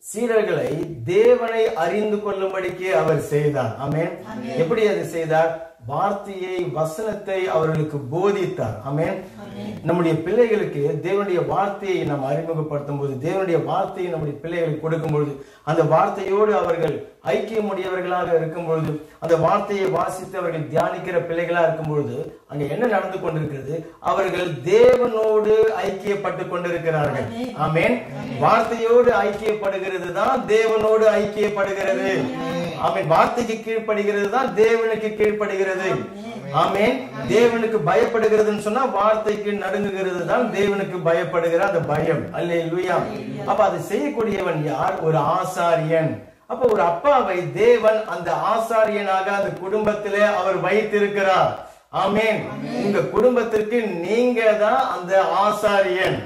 சீடர்களை தேவனை அறிந்து கொள்ளும்படிக்கு அவர் செய்தார். ஆமென். எப்படி அது செய்தார்? வார்த்தையை, வசனத்தை அவர்களுக்கு போதித்தார். ஆமென். நம்முடைய பிள்ளைகளுக்கு தேவனுடைய வார்த்தையை நாம் அறிமுகப்படுத்தும் போது, தேவனுடைய வார்த்தையை நம்முடைய பிள்ளைகளுக்கு கொடுக்கும் பொழுது, அந்த வார்த்தையோடு அவர்கள் ஐக்கியமுடையவர்களாக இருக்கும் பொழுது, அந்த வார்த்தையை வாசித்து அவர்கள் தியானிக்கிற பிள்ளைகளா இருக்கும் பொழுது அங்க என்ன நடந்து கொண்டிருக்கிறது? அவர்கள் தேவனோடு ஐக்கியப்பட்டு கொண்டிருக்கிறார்கள். ஆமென். வார்த்தையோடு ஐக்கியப்படுகிறது தான் தேவனோடு ஐக்கியப்படுகிறது. ஆமென். வார்த்தைக்கு கீழ்ப்படுகிறது தான் தேவனுக்கு கீழ்ப்படுகிறது. ஆமென். தேவனுக்கு பயப்படுகிறதுன்னு சொன்னா வார்த்தைக்கு நடுங்குகிறது தான் தேவனுக்கு பயப்படுகிற அந்த பயம். அல்லேலூயா. அப்ப அதை செய்யக்கூடியவன் யார்? ஒரு ஆசாரியன். அப்ப ஒரு அப்பாவை தேவன் அந்த ஆசாரியனாக அந்த குடும்பத்திலே அவர் வைத்திருக்கிறார். ஆமென். உங்க குடும்பத்திற்கு நீங்க தான் அந்த ஆசாரியன்.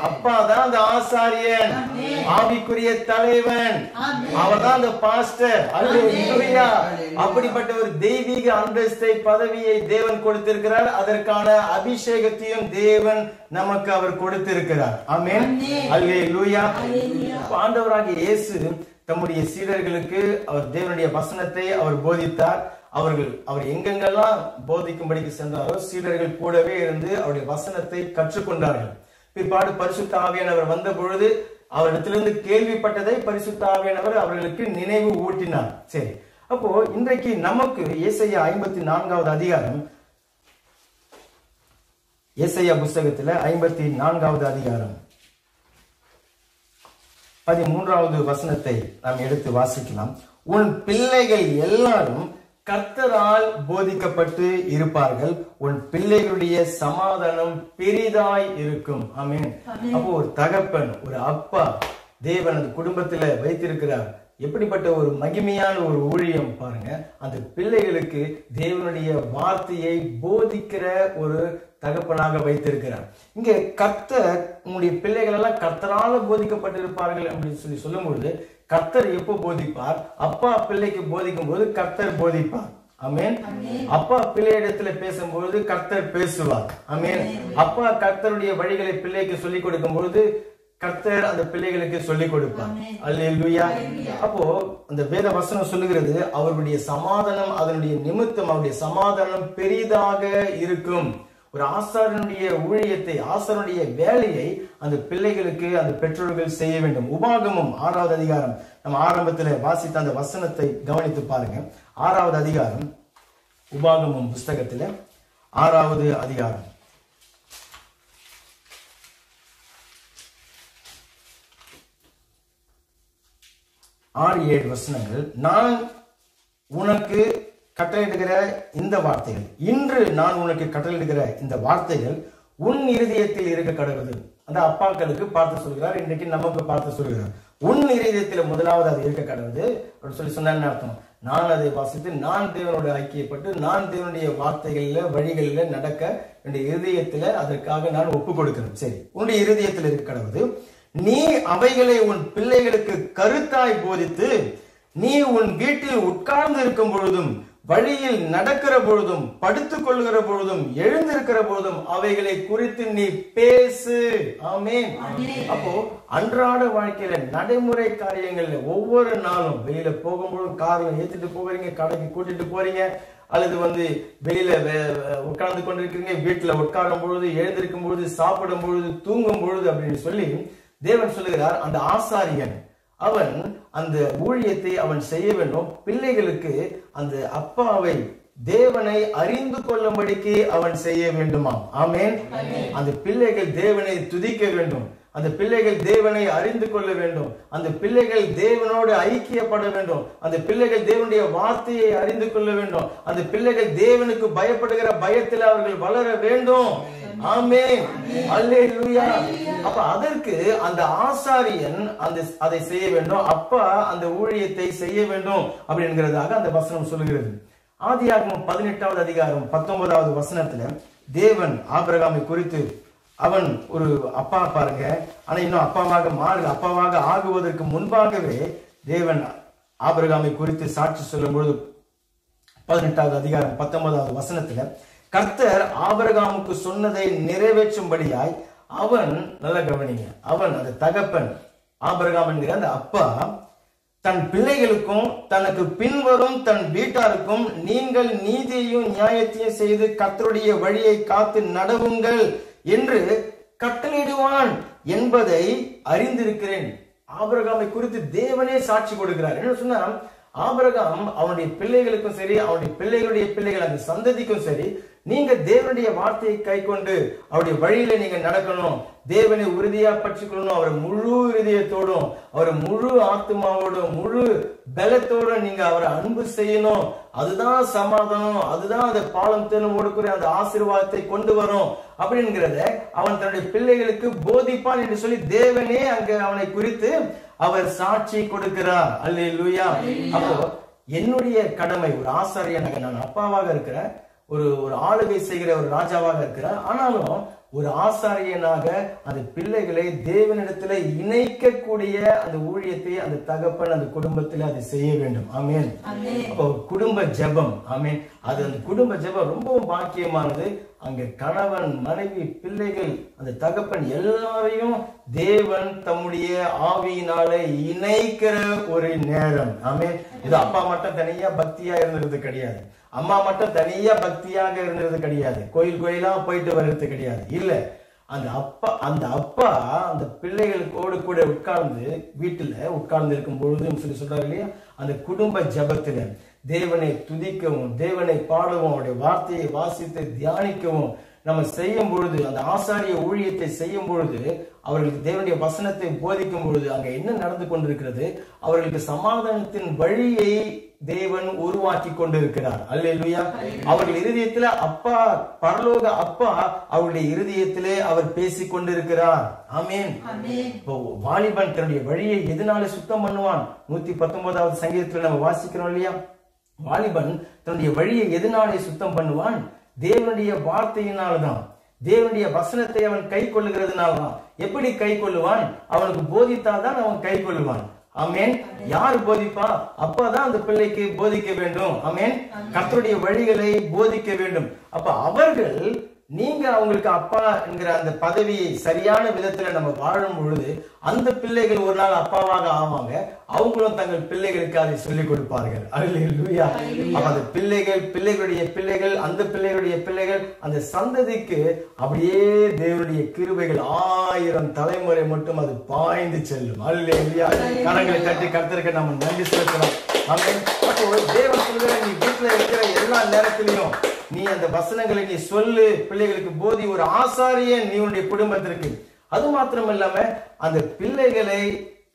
அப்பா தான் அந்த ஆசாரியன், ஆவிக்குரிய தலைவன், அவர் தான் அந்த பாஸ்டர். அல்லேலூயா. அப்படிப்பட்ட ஒரு தெய்வீக அந்தஸ்தை, பதவியை தேவன் கொடுத்திருக்கிறார். அதற்கான அபிஷேகத்தையும் தேவன் நமக்கு அவர் கொடுத்திருக்கிறார். ஆமென். அல்லேலூயா. ஆண்டவராகிய இயேசு தம்முடைய சீடர்களுக்கு அவர் தேவனுடைய வசனத்தை அவர் போதித்தார். அவர் எங்கெங்கெல்லாம் போதிக்கும்படிக்கு சென்றாரோ சீடர்கள் கூடவே இருந்து அவருடைய வசனத்தை கற்றுக்கொண்டார்கள். பிற்பாடு பரிசுத்த ஆவியானவர் வந்த பொழுது அவரிடத்திலிருந்து கேள்விப்பட்டதை பரிசுத்த ஆவியானவர் அவர்களுக்கு நினைவு ஊட்டினார். சரி, அப்போ இன்றைக்கு நமக்கு ஏசாயா 54வது அதிகாரம், ஏசாயா புஸ்தகத்துல 54வது அதிகாரம் 13வது வசனத்தை நாம் எடுத்து வாசிக்கலாம். உன் பிள்ளைகள் எல்லாரும் கர்த்தரால் போதிக்கப்பட்டு இருப்பார்கள், உன் பிள்ளைகளுடைய சமாதானம் பெரிதாய் இருக்கும். ஆமென். அப்போ ஒரு தகப்பன், ஒரு அப்பா தேவன் அந்த குடும்பத்துல வைத்திருக்கிறார். எப்படிப்பட்ட ஒரு மகிமையான ஒரு ஊழியம் பாருங்க. அந்த பிள்ளைகளுக்கு தேவனுடைய வார்த்தையை போதிக்கிற ஒரு தகப்பனாக வைத்திருக்கிறார். இங்க கர்த்தர், உங்களுடைய பிள்ளைகள் எல்லாம் கர்த்தரால போதிக்கப்பட்டிருப்பார்கள் அப்படின்னு சொல்லும்போது, கர்த்தர் எப்போ போதிப்பார்? அப்பா பிள்ளைக்கு போதிக்கும் போது கர்த்தர் போதிப்பார். ஆமென். அப்பா பிள்ளையிடத்துல பேசும்போது கர்த்தர் பேசுவார். ஆமென். அப்பா கர்த்தருடைய வழிகளை பிள்ளைக்கு சொல்லிக் கொடுக்கும் பொழுது கர்த்தர் அந்த பிள்ளைகளுக்கு சொல்லிக் கொடுப்பார். அல்லேலூயா. அப்போ அந்த வேத வசனம் சொல்லுகிறது, அவருடைய சமாதானம், அதனுடைய நிமித்தம் அவருடைய சமாதானம் பெரிதாக இருக்கும். ஒரு ஆசாரனுடைய ஊழியத்தை, ஆசாரனுடைய வேலையை அந்த பிள்ளைகளுக்கு அந்த பெற்றோர்கள் செய்ய வேண்டும். உபாகமம் 6வது அதிகாரம், நம்ம ஆரம்பத்தில் வாசித்த அந்த வசனத்தை கவனித்து பாருங்க. 6வது அதிகாரம், உபாகமம் புஸ்தகத்தில் 6வது அதிகாரம் 6-7 வசனங்கள். நான் உனக்கு கட்டளையிடுகிற இந்த வார்த்தைகள், இன்று நான் உனக்கு கட்டளையிடுகிற இந்த வார்த்தைகள் உன் இருதயத்தில் இருக்க கடவுது. அந்த அப்பாக்களுக்கு பார்த்து சொல்கிறார், இன்றைக்கு நமக்கு பார்த்து சொல்கிறார். உன் இருதயத்தில் முதலாவது அது இருக்க கடவுது அப்படின்னு சொல்லி சொன்ன அர்த்தம். நான் அதை வாசித்து, நான் தேவனோட ஐக்கியப்பட்டு, நான் தேவனுடைய வார்த்தைகள்ல வழிகளில நடக்க என்னுடைய இருதயத்துல அதற்காக நான் ஒப்பு கொடுக்கிறேன். சரி, உன்னுடைய இருதயத்தில் இருக்க கடவுது. நீ அவைகளை உன் பிள்ளைகளுக்கு கருத்தாய் போதித்து, நீ உன் வீட்டில் உட்கார்ந்து இருக்கும் பொழுதும் வழியில் நடக்கிற பொழுதும் படுத்துக் கொள்கிற பொழுதும் எழுந்திருக்கிற பொழுதும் அவைகளை குறித்து நீ பேசு. ஆமென். அப்போ அன்றாட வாழ்க்கையில நடைமுறை காரியங்கள்ல ஒவ்வொரு நாளும் வெளியில போகும்போது கார்ல ஏத்திட்டு போகிறீங்க, கடைக்கு கூட்டிட்டு போறீங்க, அல்லது வெளியில உட்கார்ந்து கொண்டிருக்கிறீங்க, வீட்டுல உட்காரும் பொழுது, எழுந்திருக்கும் பொழுது, சாப்பிடும் பொழுது, தூங்கும் பொழுது அப்படின்னு சொல்லி தேவன் சொல்லுகிறார். அந்த ஆசாரியன் அவன் அந்த ஊழியத்தை அவன் செய்ய வேண்டும். பிள்ளைகளுக்கு அந்த அப்பாவை தேவனை அறிந்து கொள்ளும்படிக்கு அவன் செய்ய வேண்டுமாம். ஆமென். அந்த பிள்ளைகள் தேவனை துதிக்க வேண்டும், அந்த பிள்ளைகள் தேவனை அறிந்து கொள்ள வேண்டும், அந்த பிள்ளைகள் தேவனோடு ஐக்கியப்பட வேண்டும், அந்த பிள்ளைகள் தேவனுடைய வார்த்தையை அறிந்து கொள்ள வேண்டும், அந்த பிள்ளைகள் தேவனுக்கு பயப்படுகிற பயத்தில் அவர்கள் வளர வேண்டும். ஆமென். அல்லேலூயா. அப்ப அதற்கு அந்த ஆசாரியன் அதை செய்ய வேண்டும், அப்பா அந்த ஊழியத்தை செய்ய வேண்டும் அப்படிங்கிறதாக அந்த வசனம் சொல்லுகிறது. ஆதியாகமம் 18வது அதிகாரம் 19வது வசனத்துல தேவன் ஆபிரகாமை குறித்து, அவன் ஒரு அப்பா பாருங்க, ஆனா இன்னும் அப்பாவாக ஆகுவதற்கு முன்பாகவே தேவன் ஆபிரகாமை குறித்து சாட்சி சொல்லும் பொழுது 18வது அதிகாரம் 19வது வசனத்துல கர்த்தர் ஆபிரகாமுக்கு சொன்னதை நிறைவேற்றும்படியாய் அவன், நல்ல கவனிங்க, அவன் அந்த தகப்பன் ஆபிரகாம் என்கிற அந்த அப்பா தன் பிள்ளைகளுக்கும் தனக்கு பின்வரும் தன் வீட்டாருக்கும் நீங்கள் நீதியையும் நியாயத்தையும் செய்து கர்த்தருடைய வழியை காத்து நடவுங்கள் என்று கட்டளையிடுவான் என்பதை அறிந்திருக்கிறேன். ஆபிரகாமை குறித்து தேவனே சாட்சி கொடுக்கிறார். என்ன சொன்னா, ஆபிரகாம் அவனுடைய பிள்ளைகளுக்கும் சரி, அவனுடைய பிள்ளைகளுடைய பிள்ளைகள் அந்த சந்ததிக்கும் சரி, நீங்க தேவனுடைய வார்த்தையை கை கொண்டு அவருடைய வழியில நீங்க நடக்கணும், தேவனை உறுதியா பற்றிக்கொள்ளணும், அவரை முழு இருதயத்தோடும், அவரை முழு ஆத்மாவோடும், முழு பலத்தோடும் நீங்க அவரை அன்பு செய்யணும். அதுதான் சமாதானம், அதுதான் அந்த பாலம் தேனும் ஓடுக்குரிய அந்த ஆசீர்வாதத்தை கொண்டு வரும் அப்படிங்கிறத அவன் தன்னுடைய பிள்ளைகளுக்கு போதிப்பான் என்று சொல்லி தேவனே அங்க அவனை குறித்து அவர் சாட்சி கொடுக்கிறார். அல்லேலூயா. அப்போ என்னுடைய கடமை, ஒரு ஆசாரியனாக நான் அப்பாவாக இருக்கிறேன், ஒரு ஆளுகை செய்கிற ஒரு ராஜாவாக இருக்கிறார், ஆனாலும் ஒரு ஆசாரியனாக அந்த பிள்ளைகளை தேவனிடத்துல இணைக்கக்கூடிய அந்த ஊழியத்தை அந்த தகப்பன் அந்த குடும்பத்தில் அதை செய்ய வேண்டும். ஆமென். அப்போ குடும்ப ஜெபம், ஆமென், அது அந்த குடும்ப ஜெபம் ரொம்பவும் பாக்கியமானது. அங்க கணவன், மனைவி, பிள்ளைகள், அந்த தகப்பன் எல்லாரையும் தேவன் தம்முடைய ஆவியினால இணைக்கிற ஒரு நேரம். ஆமென். இது அப்பா மட்டும் தனியா பக்தியா இருந்தது கிடையாது, அம்மா மட்டும் தனியா பக்தியாக இருந்தது கிடையாது, கோயிலா போயிட்டு வர்றது கிடையாது. இல்ல, அந்த அப்பா அந்த பிள்ளைகளோடு கூட உட்கார்ந்து வீட்டுல உட்கார்ந்து இருக்கும் பொழுதுன்னு சொல்றாரு இல்லையா, அந்த குடும்ப ஜெபத்துல தேவனை துதிக்கவும், தேவனை பாடவும், அவருடைய வார்த்தையை வாசித்து தியானிக்கவும் நம்ம செய்யும் பொழுது, அந்த ஆசாரிய ஊழியத்தை செய்யும் பொழுது, அவர்களுக்கு தேவனுடைய வசனத்தை போதிக்கும் பொழுது அங்க என்ன நடந்து கொண்டிருக்கிறது, அவர்களுக்கு சமாதானத்தின் வழியை தேவன் உருவாக்கி கொண்டிருக்கிறார். அல்லேலூயா. அவர்கள் இருதயத்துல அப்பா, பரலோக அப்பா அவருடைய இருதயத்திலே அவர் பேசிக் கொண்டிருக்கிறார். ஆமென். வாலிபன் தன்னுடைய வழியை எதனால சுத்தம் பண்ணுவான்? 119வது சங்கீதத்துல நம்ம வாசிக்கிறோம் இல்லையா, வாலிபன் தன்னுடைய வழியை எதனாலே சுத்தம் பண்ணுவான்? தேவனுடைய வார்த்தையினால்தான், தேவனுடைய வசனத்தை அவன் கை கொள்ளுகிறதுனால்தான். எப்படி கை கொள்ளுவான்? அவனுக்கு போதித்தால்தான் அவன் கை கொள்ளுவான். ஆமென். யார் போதிப்பா? அப்பதான் அந்த பிள்ளைக்கு போதிக்க வேண்டும். ஆமென். கர்த்தருடைய வழிகளை போதிக்க வேண்டும். அப்ப அவர்கள், நீங்க அவங்களுக்கு அப்பா என்கிற அந்த பதவியை சரியான விதத்துல நம்ம வாழும் பொழுது அந்த பிள்ளைகள் ஒரு நாள் அப்பாவாக ஆவாங்க, அவங்களும் தங்கள் பிள்ளைகளுக்கு அதை சொல்லிக் கொடுப்பார்கள். அல்லேலூயா. அந்த பிள்ளைகளுடைய பிள்ளைகள், அந்த பிள்ளைகளுடைய பிள்ளைகள், அந்த சந்ததிக்கு அப்படியே தேவனுடைய கிருபைகள் 1000 தலைமுறை மட்டும் அது பாய்ந்து செல்லும். அல்லேலூயா. கரங்களை தட்டி கர்த்தருக்கு நம்ம நன்றி செலுத்தலாம். ஆமென். அப்போ தேவன் சொல்கிற, நீ வீட்டுல இருக்கிற எல்லா நேரத்திலையும் நீ அந்த வசனங்களை நீ சொல்லு, பிள்ளைகளுக்கு போதி. ஒரு ஆசாரியன் நீ உன்னுடைய குடும்பத்திற்கு. அது மாத்திரம் இல்லாம அந்த பிள்ளைகளை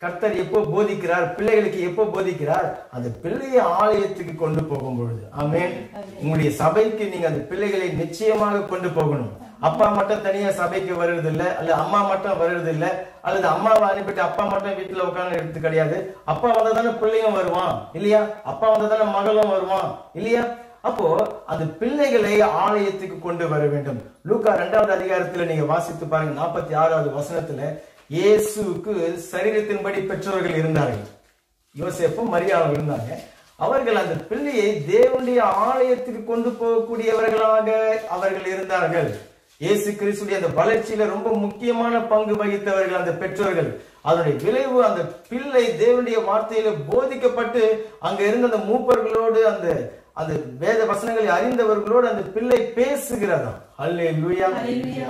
கர்த்தர் எப்போ போதிக்கிறார், பிள்ளைகளுக்கு எப்போ போதிக்கிறார்? அந்த பிள்ளையை ஆலயத்துக்கு கொண்டு போகும் பொழுது. ஆமென். உங்களுடைய சபைக்கு நீங்க அந்த பிள்ளைகளை நிச்சயமாக கொண்டு போகணும். அப்பா மட்டும் தனியா சபைக்கு வருவது இல்லை, அல்லது அம்மா மட்டும் வருவது இல்லை, அல்லது அம்மாவை அனுப்பிட்டு அப்பா மட்டும் வீட்டுல உட்கார்ந்து எடுத்து கிடையாது. அப்பா வந்தா தானே பிள்ளையும் வருவான் இல்லையா, அப்பா வந்தா தானே மகளும் வருவான் இல்லையா. அப்போ அந்த பிள்ளைகளை ஆலயத்துக்கு கொண்டு வர வேண்டும். லூக்கா 2வது அதிகாரத்துல நீங்க வாசித்து பாருங்க, 46வது வசனத்துல இயேசுவுக்கு சரீரத்தின்படி பெற்றோர்கள் இருந்தார்கள். யோசேப்பும் மரியாவும் இருந்தாங்க. அவர்கள் அந்த பிள்ளையை தேவனுடைய ஆலயத்துக்கு கொண்டு போகக்கூடியவர்களாக அவர்கள் இருந்தார்கள். இயேசு கிறிஸ்துடைய அந்த வளர்ச்சியில ரொம்ப முக்கியமான பங்கு வகித்தவர்கள் அந்த பெற்றோர்கள். அதனுடைய விளைவு அந்த பிள்ளை தேவனுடைய வார்த்தையில போதிக்கப்பட்டு அங்க இருந்த அந்த மூப்பர்களோடு அந்த அந்த வேத வசனங்களை அறிந்தவர்களோடு அந்த பிள்ளை பேசுகிறதா. அல்லேலூயா,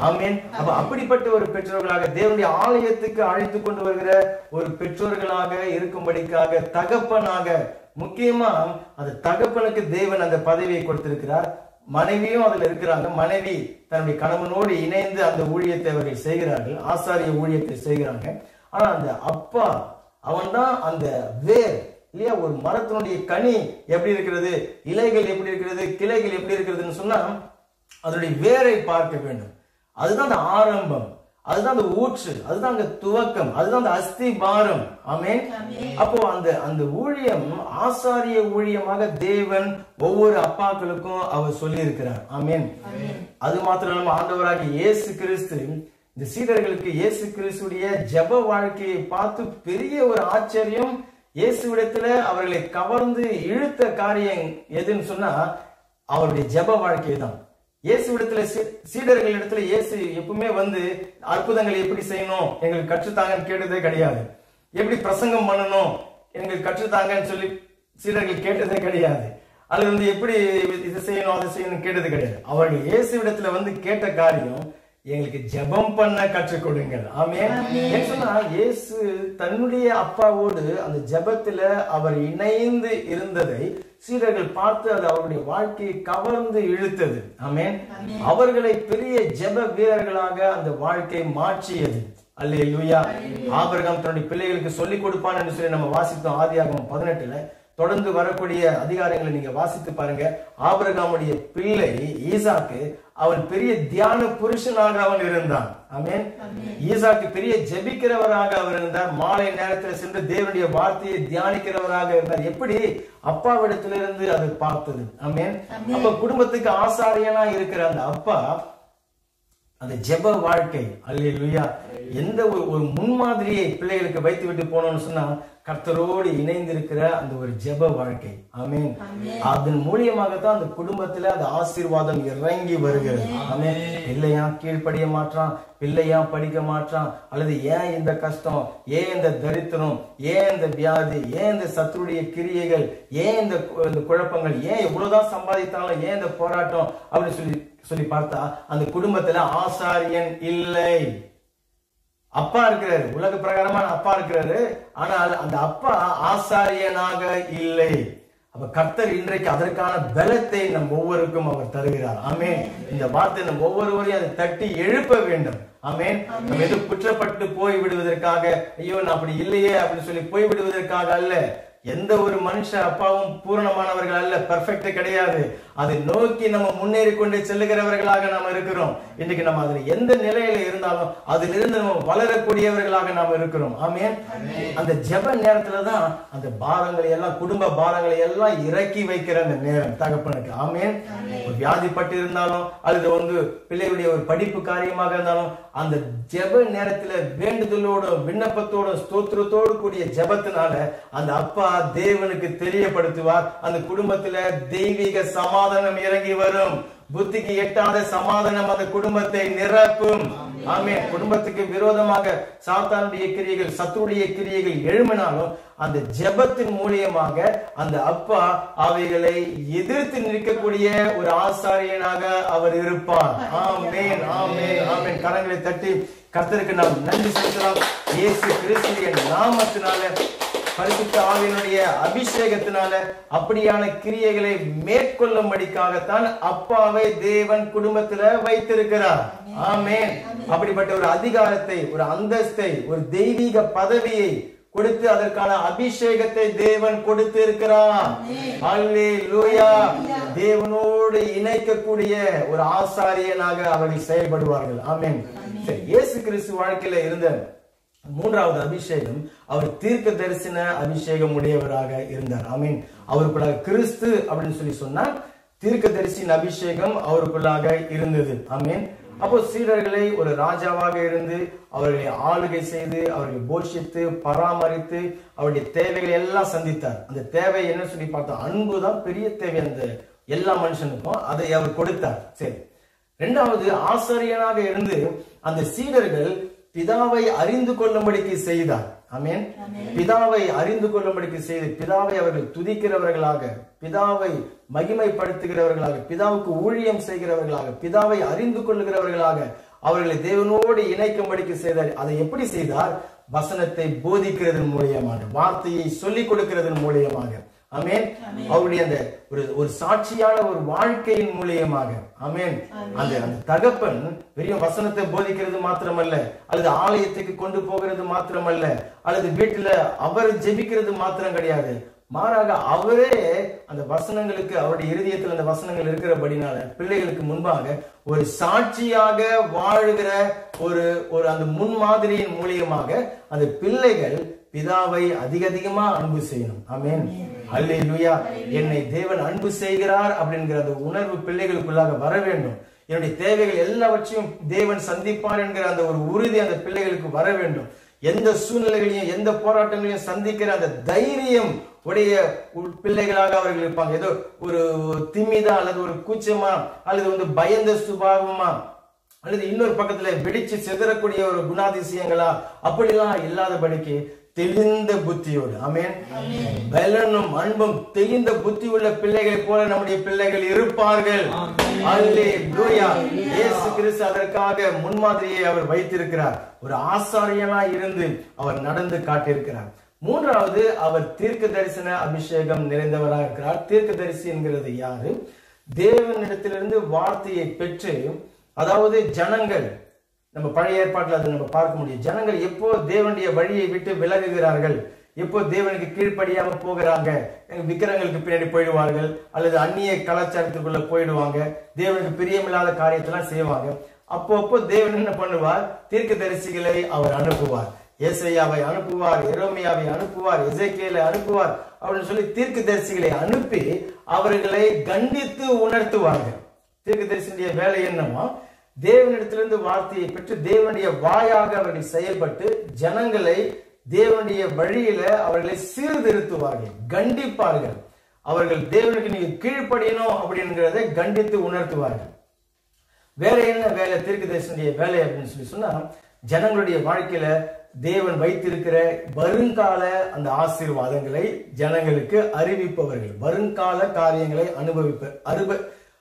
ஆமென். அப்ப அப்படிப்பட்ட ஒரு பெற்றோர்களாக தேவனுடைய ஆலயத்துக்கு அழைத்து கொண்டு வருகிற ஒரு பெற்றோர்களாக இருக்கும்படிக்காக தகப்பனாக, முக்கியமா அந்த தகப்பனுக்கு தேவன் அந்த பதவியை கொடுத்திருக்கிறார். மனைவியும் அதுல இருக்கிறாங்க. மனைவி தன்னுடைய கணவனோடு இணைந்து அந்த ஊழியத்தை அவர்கள் செய்கிறார்கள், ஆசாரிய ஊழியத்தை செய்கிறாங்க. ஆனா அந்த அப்பா அவன் தான் அந்த வேர் இல்லையா. ஒரு மரத்தினுடைய கனி எப்படி இருக்கிறது, இலைகள் எப்படி இருக்கிறது, கிளைகள் எப்படி இருக்கிறதுன்னு சொன்னா அதனுடைய வேரை பார்க்க வேண்டும். அதுதான் அந்த ஆரம்பம், அதுதான் அந்த ஊற்று, அதுதான் அந்த துவக்கம், அதுதான் அந்த அஸ்திபாரம். ஆமென். அப்போ அந்த ஊழியம் ஆசாரிய ஊழியமாக தேவன் ஒவ்வொரு அப்பாக்களுக்கும் அவர் சொல்லி இருக்கிறார். ஆமென். அது மாத்திரம் இல்லாம ஆண்டவராகிய இயேசு கிறிஸ்து இந்த சீடர்களுக்கு இயேசு கிறிஸ்துடைய ஜெப வாழ்க்கையை பார்த்து பெரிய ஒரு ஆச்சரியம். இயேசுவிடத்துல அவர்களை கவர்ந்து இழுத்த காரியம் எதுன்னு சொன்னா அவருடைய ஜெப வாழ்க்கை தான். இயேசுவிடத்துல சீடர்கள் இடத்துல இயேசு எப்பவுமே வந்து அற்புதங்களை எப்படி செய்யணும் எங்களுக்கு கற்றுத்தாங்கன்னு கேட்டதே கிடையாது. எப்படி பிரசங்கம் பண்ணணும் எங்களுக்கு கற்றுத்தாங்கன்னு சொல்லி சீடர்கள் கேட்டதே கிடையாது. அல்லது வந்து எப்படி இதை செய்யணும் அதை செய்யணும் கேட்டது கிடையாது. அவர்கள் இயேசுவிடத்துல வந்து கேட்ட காரியம் எங்களுக்கு ஜெபம் பண்ண கற்றுக் கொடுங்கள். ஆமென். சொன்னா இயேசு தன்னுடைய அப்பாவோடு அந்த ஜெபத்துல அவர் இணைந்து இருந்ததை சீடர்கள் பார்த்து அது அவருடைய வாழ்க்கையை கவர்ந்து இழுத்தது. ஆமென். அவர்களை பெரிய ஜெப வீரர்களாக அந்த வாழ்க்கை மாற்றியது. அல்லேலூயா. ஆபிரகாம் தன்னுடைய பிள்ளைகளுக்கு சொல்லிக் கொடுப்பான் என்று சொல்லி நம்ம வாசித்தோம் ஆதியாகமம் 18ல. தொடர்ந்து வரக்கூடிய அதிகாரங்களை நீங்க வாசித்து பாருங்க. ஆபிரகாமுடைய பிள்ளை ஈசாக்கு அவன் பெரிய தியான புருஷனாக அவன் இருந்தான். ஆமென். ஈசாக்கு பெரிய ஜெபிக்கிறவராக அவர் இருந்தார். மாலை நேரத்தில் சென்று தேவனுடைய வார்த்தையை தியானிக்கிறவராக இருந்தார். எப்படி அப்பாவிடத்திலிருந்து அது பார்த்தது. ஆமென். அப்ப குடும்பத்துக்கு ஆசாரியனா இருக்கிற அந்த அப்பா அந்த ஜெப வாழ்க்கை, அல்லேலூயா, எந்த ஒரு முன்மாதிரியை பிள்ளைகளுக்கு வைத்து விட்டு போனோம்னு சொன்னா கர்த்தரோடு இணைந்திருக்கிற அந்த ஒரு ஜெப வாழ்க்கை. ஆமென். அதன் மூலியமாகத்தான் அந்த குடும்பத்துல அந்த ஆசீர்வாதம் இறங்கி வருகிறது. ஆமென். பிள்ளையா கீழ்ப்படிய மாட்டான், பிள்ளையா படிக்க மாட்டான், அல்லது ஏன் இந்த கஷ்டம், ஏன் இந்த தரித்திரம், ஏன் இந்த வியாதி, ஏன் இந்த சத்துருடைய கிரியைகள், ஏன் இந்த குழப்பங்கள், ஏன் எவ்வளவுதான் சம்பாதித்தாலும் ஏன் இந்த போராட்டம் அப்படின்னு சொல்லி பார்த்தா அந்த குடும்பத்துல ஆசாரியன் இல்லை. அப்பா இருக்கிறாரு, உலக பிரகாரமான அப்பா இருக்கிறாரு, ஆனால் அந்த அப்பா ஆசாரியனாக இல்லை. அப்ப கர்த்தர் இன்றைக்கு அதற்கான பலத்தை நம் ஒவ்வொருக்கும் அவர் தருகிறார். ஆமென். இந்த வார்த்தை நம் ஒவ்வொருவரையும் அதை தட்டி எழுப்ப வேண்டும். ஆமென். நம்ம எது குற்றப்பட்டு போய் விடுவதற்காக, ஐயோ நான் அப்படி இல்லையே அப்படின்னு சொல்லி போய் விடுவதற்காக அல்ல. எந்த ஒரு மனுஷ அப்பாவும் பூரணமானவர்கள் அல்ல, பெர்ஃபெக்ட் கிடையாது. அதை நோக்கி நம்ம முன்னேறி கொண்டு செல்லுகிறவர்களாக நாம் இருக்கிறோம். இன்னைக்கு நம்ம அதுல எந்த நிலையில இருந்தாலும் அதிலிருந்து நம்ம வளரக்கூடியவர்களாக நாம் இருக்கிறோம். ஆமென். அந்த ஜெப நேரத்துலதான் அந்த பாரங்களை எல்லாம், குடும்ப பாரங்களை எல்லாம் இறக்கி வைக்கிற அந்த நேரம் தகப்பனுக்கு. ஆமென். ஒரு வியாதிப்பட்டு இருந்தாலும் அல்லது வந்து பிள்ளைகளுடைய ஒரு படிப்பு காரியமாக இருந்தாலும் அந்த ஜெப நேரத்துல வேண்டுதலோடும் விண்ணப்பத்தோடும் ஸ்தோத்திரத்தோடு கூடிய ஜெபத்தினால அந்த அப்பா தேவனுக்கு தெரியப்படுத்துவார். அந்த குடும்பத்துல தெய்வீக சமாதானம் இறங்கி வரும். புத்திக்கு எட்டாத சமாதானம் அந்த குடும்பத்தை நிரப்பும். ஆமென். குடும்பத்துக்கு விரோதமாக சாத்தானுடைய கிரியைகள், சத்துருடைய கிரியைகள் எழும்பினாலும் அந்த ஜெபத்தின் மூலியமாக அந்த அப்பா அவைகளை எதிர்த்து நிற்கக்கூடிய ஒரு ஆசாரியனாக அவர் இருப்பார். ஆமென், ஆமென், ஆமென். கரங்களை தட்டி கர்த்தருக்கு நாம் நன்றி செலுத்தலாம். இயேசு கிறிஸ்துவின் நாமத்தினால, பரிசுத்த ஆவியினுடைய அபிஷேகத்தினால அப்படியான கிரியைகளை மேற்கொள்ளும்படிக்காகத்தான் அப்பாவை தேவன் குடும்பத்துல வைத்திருக்கிறார். ஆமென். அப்படிப்பட்ட ஒரு அதிகாரத்தை, ஒரு அந்தஸ்தை, ஒரு தெய்வீக பதவியை கொடுத்து அதற்கான அபிஷேகத்தை தேவன் கொடுத்து இருக்கிறார். அல்லேலூயா. தேவனோடு இணைக்கக்கூடிய ஒரு ஆசாரியனாக அவர்கள் செயல்படுவார்கள். ஆமென். இயேசு கிறிஸ்து வாழ்க்கையில இருந்த மூன்றாவது அபிஷேகம் அவர் தீர்க்க தரிசன அபிஷேகம் உடையவராக இருந்தார். ஆமென். அவருக்குள்ளாக கிறிஸ்து அப்படின்னு சொல்லி சொன்னா தீர்க்க தரிசன அபிஷேகம் அவருக்குள்ளாக இருந்தது. ஆமென். அப்போ சீடர்களை ஒரு ராஜாவாக இருந்து அவர்களை ஆளுகை செய்து அவர்களை போஷித்து பராமரித்து அவருடைய தேவைகளை எல்லாம் சந்தித்தார். அந்த தேவை என்ன சொல்லி பார்த்தோம், அன்புதான் பெரிய தேவை அந்த எல்லா மனுஷனுக்கும். அதை அவர் கொடுத்தார். சரி, இரண்டாவது ஆசாரியனாக இருந்து அந்த சீடர்கள் பிதாவை அறிந்து கொள்ளும்படிக்கு செய்தார். ஆமென். பிதாவை அறிந்து கொள்ளும்படிக்கு செய்து பிதாவை அவர்கள் துதிக்கிறவர்களாக, பிதாவை மகிமைப்படுத்துகிறவர்களாக, பிதாவுக்கு ஊழியம் செய்கிறவர்களாக, பிதாவை அறிந்து கொள்ளுகிறவர்களாக அவர்களை தேவனோடு இணைக்கும்படிக்கு செய்தார். அதை எப்படி செய்தார்? வசனத்தை போதிக்கிறதன் மூலியமாக, வார்த்தையை சொல்லிக் கொடுக்கிறதன் மூலியமாக. ஆமென். அவருடைய அந்த ஒரு சாட்சியான ஒரு வாழ்க்கையின் மூலியமாக. ஆமென். அந்த தகப்பன் வெறும் வசனத்தை போதிக்கிறது மாத்திரமல்ல, அல்லது ஆலயத்துக்கு கொண்டு போகிறது மாத்திரமல்ல, அல்லது வீட்டுல அவர் ஜெபிக்கிறது மாத்திரம் கிடையாது. மாறாக அவரே அந்த வசனங்களுக்கு, அவருடைய இருதயத்தில் அந்த வசனங்கள் இருக்கிறபடினால பிள்ளைகளுக்கு முன்பாக ஒரு சாட்சியாக வாழ்கிற ஒரு அந்த முன்மாதிரியின் மூலியமாக அந்த பிள்ளைகள் பிதாவை அதிகமா அன்பு செய்யணும். ஆமென். அல்லேலூயா. என்னை தேவன் அன்பு செய்கிறார் அப்படிங்கிற அந்த உணர்வு பிள்ளைகளுக்குள்ளாக வர வேண்டும். என்னுடைய தேவைகள் எல்லாவற்றையும் தேவன் சந்திப்பார் என்கிற அந்த ஒரு உறுதி அந்த பிள்ளைகளுக்கு வர வேண்டும். எந்த சூழ்நிலைகளையும் எந்த போராட்டங்களையும் சந்திக்கிற அந்த தைரியம் உடைய பிள்ளைகளாக அவர்கள் இருப்பாங்க. ஏதோ ஒரு திமிதா அல்லது ஒரு கூச்சமா அல்லது பயந்த சுபாவமா அல்லது இன்னொரு பக்கத்துல வெடிச்சு செதறக்கூடிய ஒரு குணாதிசயங்களா அப்படிலாம் இல்லாதபடிக்கு தெளிந்த புத்தியோடு. ஆமென். பலனும் அன்பும் தெளிந்த புத்தி உள்ள பிள்ளைகளை போல நம்முடைய பிள்ளைகள் இருப்பார்கள். அல்லேலூயா. இயேசு கிறிஸ்து அதற்காக முன்மாதிரியை அவர் வைத்திருக்கிறார். ஒரு ஆசாரியனாய் இருந்து அவர் நடந்து காட்டியிருக்கிறார். மூன்றாவது, அவர் தீர்க்க தரிசன அபிஷேகம் நிறைந்தவராக இருக்கிறார். தீர்க்க தரிசி என்கிறது யாரு? தேவனிடத்திலிருந்து வார்த்தையை பெற்று, அதாவது ஜனங்கள், நம்ம பழைய ஏற்பாட்டில் அதை நம்ம பார்க்க முடியும். ஜனங்கள் எப்போ தேவனுடைய வழியை விட்டு விலகுகிறார்கள், எப்போ தேவனுக்கு கீழ்ப்படியாம போகிறாங்க, விக்கிரங்களுக்கு பின்னாடி போயிடுவார்கள், அல்லது அந்நிய கலாச்சாரத்துக்குள்ள போயிடுவாங்க, தேவனுக்கு பிரியமில்லாத காரியத்தெல்லாம் செய்வாங்க. அப்போ தேவன் என்ன பண்ணுவார்? தீர்க்க தரிசிகளை அவர் அனுப்புவார். ஏசாயாவை அனுப்புவார், எரேமியாவை அனுப்புவார், எசேக்கியேலை அனுப்புவார் அப்படின்னு சொல்லி தீர்க்க தரிசிகளை அனுப்பி அவர்களை கண்டித்து உணர்த்துவார்கள். தீர்க்க தரிசியுடைய வேலை என்னவா? தேவனிடத்திலிருந்து வார்த்தையை பெற்று தேவனுடைய வாயாக அவர்கள் செயல்பட்டு ஜனங்களை தேவனுடைய வழியில அவர்களை சீர்திருத்துவார்கள், கண்டிப்பார்கள். அவர்கள் தேவனுக்கு நீங்க கீழ்ப்படியணும் அப்படிங்கிறதை கண்டித்து உணர்த்துவார்கள். வேற என்ன வேலை தீர்க்கதரிசியுடைய வேலை அப்படின்னு சொல்லி சொன்னா, ஜனங்களுடைய வாழ்க்கையில தேவன் வைத்திருக்கிற வருங்கால அந்த ஆசீர்வாதங்களை ஜனங்களுக்கு அறிவிப்பவர்கள், வருங்கால காரியங்களை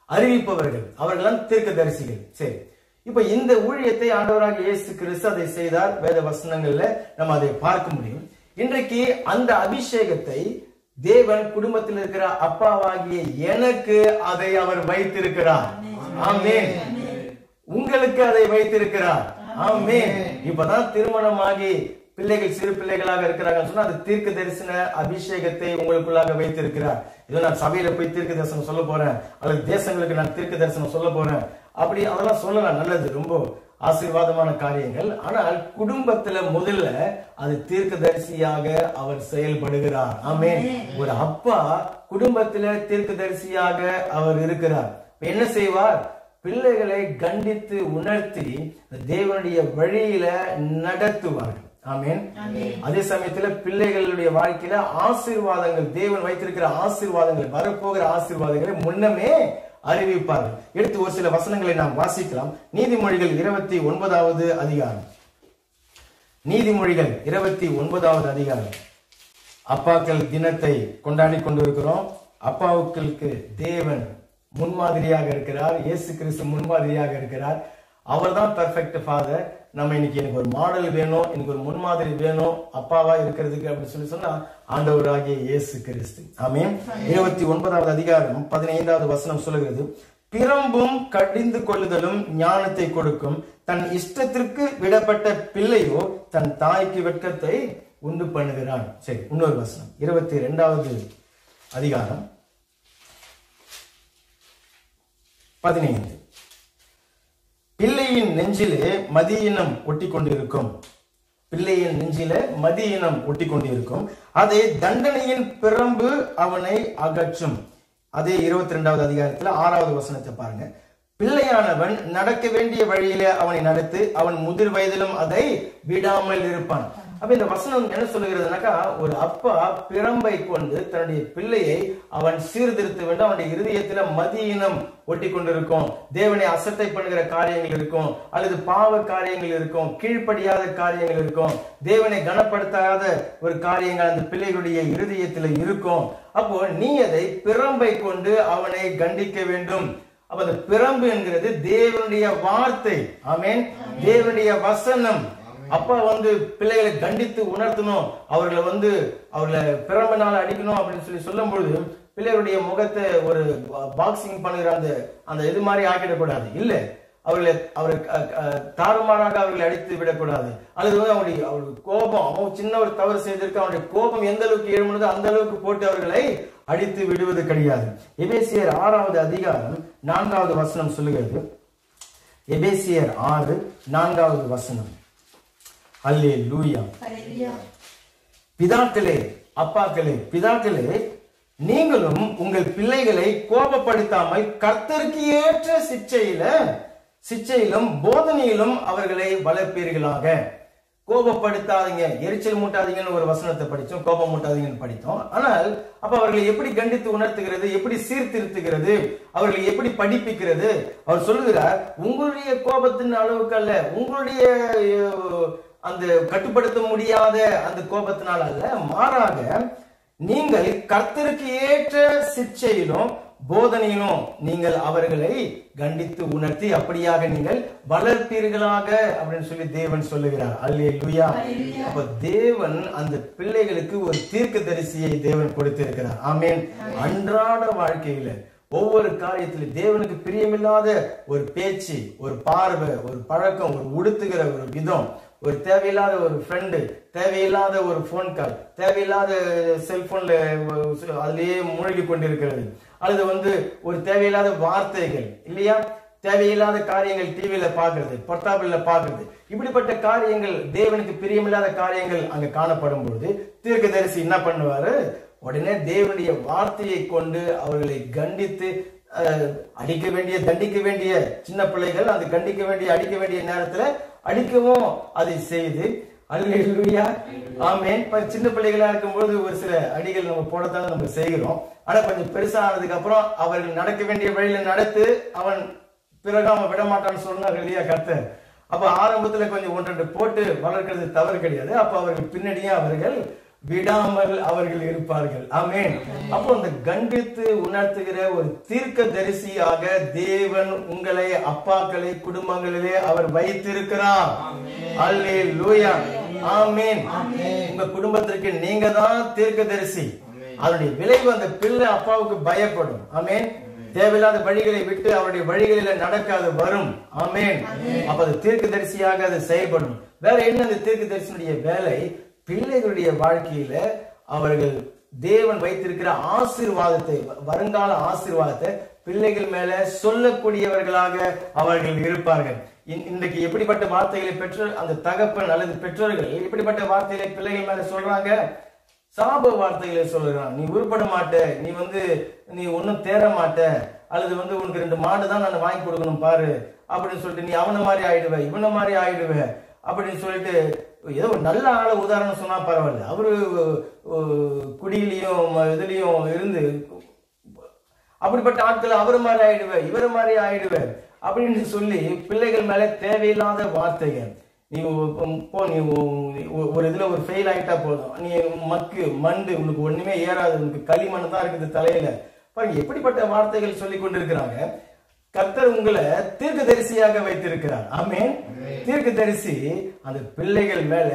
அறிவிப்பவர்கள், அவர்களாம் தீர்க்கதரிசிகள். சரி, இப்ப இந்த ஊழியத்தை ஆண்டவராக இயேசு கிறிஸ்து அதை செய்தார். வேத வசனங்கள்ல நம்ம அதை பார்க்க முடியும். இன்றைக்கு அந்த அபிஷேகத்தை தேவன் குடும்பத்தில் இருக்கிற அப்பாவாகிய எனக்கு அதை அவர் வைத்திருக்கிறார். ஆமென். உங்களுக்கு அதை வைத்திருக்கிறார். ஆமென். இப்பதான் திருமணமாகி பிள்ளைகள் சிறு பிள்ளைகளாக இருக்கிறாங்க சொன்னா அது தீர்க்க தரிசன அபிஷேகத்தை உங்களுக்குள்ளாக வைத்திருக்கிறார். இதோ நான் சபையில போய் தீர்க்க தரிசனம் சொல்ல போறேன், அல்லது தேசங்களுக்கு நான் தீர்க்க தரிசனம் சொல்ல போறேன், அப்படி அதெல்லாம் சொல்லலாம், நல்லது, ரொம்ப ஆசீர்வாதமான காரியங்கள். ஆனால் குடும்பத்துல முதல்ல அது தீர்க்க தரிசியாக அவர் செயல்படுகிறார். ஆமென். ஒரு அப்பா குடும்பத்துல தீர்க்க தரிசியாக அவர் இருக்கிறார். என்ன செய்வார்? பிள்ளைகளை கண்டித்து உணர்த்தி தேவனுடைய வழியில நடத்துவார்கள். ஆமென். அதே சமயத்துல பிள்ளைகளுடைய வாழ்க்கையில ஆசீர்வாதங்கள், தேவன் வைத்திருக்கிற ஆசீர்வாதங்கள், வரப்போகிற ஆசீர்வாதங்களை முன்னமே அறிவிப்பார்கள். எடுத்து ஒரு சில வசனங்களை நாம் வாசிக்கலாம். நீதிமொழிகள் 29வது அதிகாரம். நீதிமொழிகள் 29வது அதிகாரம். அப்பாக்கள் தினத்தை கொண்டாடி கொண்டிருக்கிறோம். அப்பாவுக்களுக்கு தேவன் முன்மாதிரியாக இருக்கிறார். இயேசு கிறிஸ்து முன்மாதிரியாக இருக்கிறார். அவர் தான் பெர்ஃபெக்ட் ஃபாதர். நம்ம இன்னைக்கு எனக்கு ஒரு மாடல் வேணும், எனக்கு ஒரு முன்மாதிரி வேணும் அப்பாவா இருக்கிறதுக்கு அப்படின்னு சொல்லி சொன்னா ஆண்டவராகிய இயேசு கிறிஸ்து. ஆமென். 29வது அதிகாரம் 15வது வசனம் சொல்லுகிறது, பிரம்பும் கடிந்து கொள்ளுதலும் ஞானத்தை கொடுக்கும், தன் இஷ்டத்திற்கு விடப்பட்ட பிள்ளையோ தன் தாய்க்கு வெட்கத்தை உண்டு பண்ணுகிறான். சரி, இன்னொரு வசனம் 22வது அதிகாரம் 15. பிள்ளையின் நெஞ்சிலே மதியினம் ஒட்டி கொண்டிருக்கும், பிள்ளையின் நெஞ்சில மதியினம் ஒட்டி கொண்டிருக்கும், அதை தண்டனையின் பிரம்பு அவனை அகற்றும். அதே 22வது அதிகாரத்துல 6வது வசனத்தை பாருங்க. பிள்ளையானவன் நடக்க வேண்டிய வழியிலே அவனை நடத்து, அவன் முதிர் வயதிலும் அதை விடாமல் இருப்பான். அப்ப இந்த வசனம் என்ன சொல்லுகிறதுனாக்கா, ஒரு அப்பா பிரம்பை கொண்டு தன்னுடைய பிள்ளையை அவன் சீர்திருத்த வேண்டும். அவனுடைய இருதயத்துல மதியினம் ஒட்டி கொண்டிருக்கும், தேவனை அசட்டை பண்ணுகிற காரியங்கள் இருக்கும், அல்லது பாவ காரியங்கள் இருக்கும், கீழ்ப்படியாத காரியங்கள் இருக்கும், தேவனை கனப்படுத்தாத ஒரு காரியங்கள் அந்த பிள்ளைகளுடைய இருதயத்துல இருக்கும். அப்போ நீ அதை பிரம்பை கொண்டு அவனை கண்டிக்க வேண்டும். அப்ப அந்த பிரம்பு என்கிறது தேவனுடைய வார்த்தை. ஆமென். தேவனுடைய வசனம். அப்பா பிள்ளைகளை கண்டித்து உணர்த்தணும், அவர்களை பிரம்பனால அடிக்கணும் அப்படின்னு சொல்லும் பொழுது பிள்ளைகளுடைய முகத்தை ஒரு பாக்ஸிங் பண்ணுகிற அந்த இது மாதிரி ஆக்கிடக்கூடாது. இல்ல, அவர்களை தாறுமாறாக அவர்களை அடித்து விடக்கூடாது. அல்லது அவருடைய கோபம், அவன் சின்ன ஒரு தவறு செய்திருக்க, அவனுடைய கோபம் எந்த அளவுக்கு எழுமுனதோ அந்த அளவுக்கு போட்டு அவர்களை அடித்து விடுவது கிடையாது. எபேசியர் 6வது அதிகாரம் 4வது வசனம் சொல்லுகிறது. எபேசியர் 6 4வது வசனம். அல்லேலூயா. பிதாக்களே, அப்பாக்களே, பிதாக்களே, நீங்களும் உங்கள் பிள்ளைகளை கோபப்படுத்தாமல் கர்த்தருக்கு ஏற்ற சிட்சையிலும் போதனையிலும் அவர்களை வளர்ப்பீர்களாக. கோபப்படுத்தாதீங்க, எரிச்சல் மூட்டாதீங்கன்னு ஒரு வசனத்தை படிச்சோம், கோபம் மூட்டாதீங்கன்னு படித்தோம். ஆனால் அப்ப அவர்களை எப்படி கண்டித்து உணர்த்துகிறது, எப்படி சீர்திருத்துகிறது, அவர்களை எப்படி படிப்பிக்கிறது? அவர் சொல்லுகிறார், உங்களுடைய கோபத்தின் அளவுக்கு அல்ல, உங்களுடைய அந்த கட்டுப்படுத்த முடியாத அந்த கோபத்தினால் அல்ல, மாறாக நீங்கள் கர்த்தருக்கு ஏற்ற சிட்சையிலும் போதனையிலும் நீங்கள் அவர்களை கண்டித்து உணர்த்தி அப்படியாக நீங்கள் வளர்ப்பீர்களாக அப்படின்னு சொல்லி தேவன் சொல்லுகிறார். அல்லேலூயா. அப்ப தேவன் அந்த பிள்ளைகளுக்கு ஒரு தீர்க்கதரிசியை தேவன் கொடுத்திருக்கிறார். ஆமென். அன்றாட வாழ்க்கையில ஒவ்வொரு காரியத்திலும் தேவனுக்கு பிரியமில்லாத ஒரு பேச்சு, ஒரு பார்வை, ஒரு பழக்கம், ஒரு உடுத்துகிற ஒரு விதம், ஒரு தேவையில்லாத ஒரு ஃப்ரெண்டு, தேவையில்லாத ஒரு போன் கால், தேவையில்லாத செல்போன்ல அதுலயே மூழ்கி கொண்டிருக்கிறது, அல்லது ஒரு தேவையில்லாத வார்த்தைகள் இல்லையா, தேவையில்லாத காரியங்கள் டிவியில பாக்குறது, போர்ட்டாபிள்ல பாக்குறது, இப்படிப்பட்ட காரியங்கள், தேவனுக்கு பிரியமில்லாத காரியங்கள் அங்க காணப்படும் பொழுது தீர்க்கதரிசி என்ன பண்ணுவாரு? உடனே தேவனுடைய வார்த்தையை கொண்டு அவர்களை கண்டித்து அடிக்க வேண்டிய, தண்டிக்க வேண்டிய சின்ன பிள்ளைகள் அது கண்டிக்க வேண்டிய, அடிக்க வேண்டிய நேரத்துல அடிக்கவும் அதை செய்து. அல்லேலூயா. ஆமென். சின்ன பிள்ளைகளா இருக்கும்போது ஒரு சில அடிகள் நம்ம போடத்தான் நம்ம செய்கிறோம். ஆனா கொஞ்சம் பெருசா ஆனதுக்கு அப்புறம் அவர்கள் நடக்க வேண்டிய வழியில நடத்து, அவன் பிறகு அவன் விடமாட்டான்னு சொன்னார் இல்லையா கர்த்தர். அப்ப ஆரம்பத்துல கொஞ்சம் 1-2 போட்டு வளர்க்கிறது தவறு கிடையாது. அப்ப அவர்கள் பின்னடியே அவர்கள் விடாமல் அவர்கள் இருப்பார்கள். ஆமென். அப்போ அந்த கண்டித்து உணர்த்துகிற ஒரு தீர்க்கதரிசியாக தேவன் உங்களை, அப்பாக்களை குடும்பங்களிலே அவர் வைத்திருக்கிறார். அல்லேலூயா. ஆமென். உங்க குடும்பத்திற்கு நீங்க தான் தீர்க்கதரிசி. அதனுடைய விளைவு அந்த பிள்ளை அப்பாவுக்கு பயப்படும். ஆமென். தேவையில்லாத வழிகளை விட்டு அவருடைய வழிகளில நடக்காது வரும். ஆமென். அப்ப அது தீர்க்கதரிசியாக அது செயல்படும். வேற என்ன அந்த தீர்க்கதரிசியுடைய வேலை? பிள்ளைகளுடைய வாழ்க்கையில அவர்கள் தேவன் வைத்திருக்கிற ஆசீர்வாதத்தை, வருங்கால ஆசீர்வாதத்தை பிள்ளைகள் மேல சொல்லக்கூடியவர்களாக அவர்கள் இருப்பார்கள். இன்றைக்கு எப்படிப்பட்ட வார்த்தைகளை பெற்று அந்த தகப்பன் அல்லது பெற்றோர்கள் எப்படிப்பட்ட வார்த்தைகளை பிள்ளைகள் மேல சொல்றாங்க? சாப வார்த்தைகளை சொல்லுறான். நீ உருப்பட மாட்ட, நீ ஒன்னும் தேர மாட்ட, அல்லது உனக்கு 2 மாடு தான் நான் வாங்கி கொடுக்கணும் பாரு அப்படின்னு சொல்லிட்டு நீ அவனை மாதிரி ஆயிடுவ, இவனை மாதிரி ஆயிடுவ அப்படின்னு சொல்லிட்டு ஏதோ ஒரு நல்ல ஆள உதாரணம் சொன்னா பரவாயில்ல, அவரு குடியிலையும் இதுலயும் இருந்து அப்படிப்பட்ட ஆட்கள் அவரு மாதிரி ஆயிடுவ, இவரு மாதிரி ஆயிடுவ அப்படின்னு சொல்லி பிள்ளைகள் மேல தேவையில்லாத வார்த்தைகள். நீ ஒரு இதுல ஒரு ஃபெயில் ஆயிட்டா போதும், நீ மண்டு, உனக்கு ஒண்ணுமே ஏறாது, உனக்கு களிமண் தான் இருக்குது தலையில. பாருங்க எப்படிப்பட்ட வார்த்தைகள் சொல்லி கொண்டிருக்கிறாங்க. கர்த்தர் உங்களை தீர்க்கதரிசியாக வைத்திருக்கிறார். ஆமென். தீர்க்கதரிசி அந்த பிள்ளைகள் மேல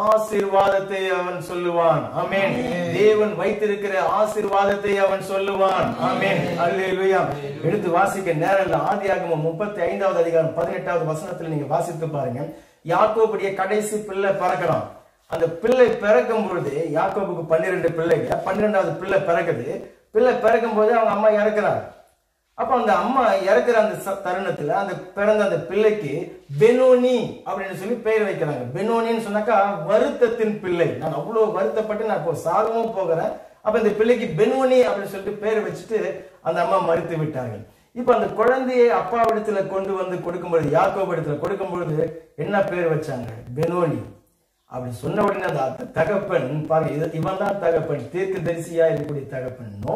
ஆசீர்வாதத்தை அவன் சொல்லுவான். ஆமென். தேவன் வைத்திருக்கிற ஆசீர்வாதத்தை அவன் சொல்லுவான். ஆமென். அல்லேலூயா. எடுத்து வாசிக்க நேரம் இல்ல. ஆதியாகமம் 35வது அதிகாரம் 18வது வசனத்துல நீங்க வாசித்து பாருங்க. யாக்கோபுடைய கடைசி பிள்ளை பிறக்கிறான். அந்த பிள்ளை பிறக்கும் பொழுது யாக்கோபுக்கு 12 பிள்ளைங்க, 12வது பிள்ளை பிறக்குது. பிள்ளை பிறக்கும் போது அவங்க அம்மா இறக்குறாங்க. அப்ப அந்த அம்மா இறக்குற அந்த தருணத்துல அந்த பிறந்த அந்த பிள்ளைக்கு பெனோனி அப்படின்னு சொல்லி பெயர் வைக்கிறாங்க. பெனோனின்னு சொன்னாக்கா வருத்தத்தின் பிள்ளை. நான் அவ்வளவு வருத்தப்பட்டு நான் இப்போ சாதமும் போகிறேன். அப்ப இந்த பிள்ளைக்கு பெனோனி அப்படின்னு சொல்லிட்டு பெயர் வச்சுட்டு அந்த அம்மா மறுத்து விட்டார்கள். இப்ப அந்த குழந்தையை அப்பாவிடத்துல கொண்டு வந்து கொடுக்கும்போது, யாக்கோபு இடத்துல கொடுக்கும்பொழுது என்ன பேர் வச்சாங்க? பெனோனி. அப்படி சொன்ன உடனே அந்த தகப்பன் பாருங்க, இவன் தான் தகப்பன், தீர்க்க தரிசியா இருக்கக்கூடிய தகப்பன். நோ,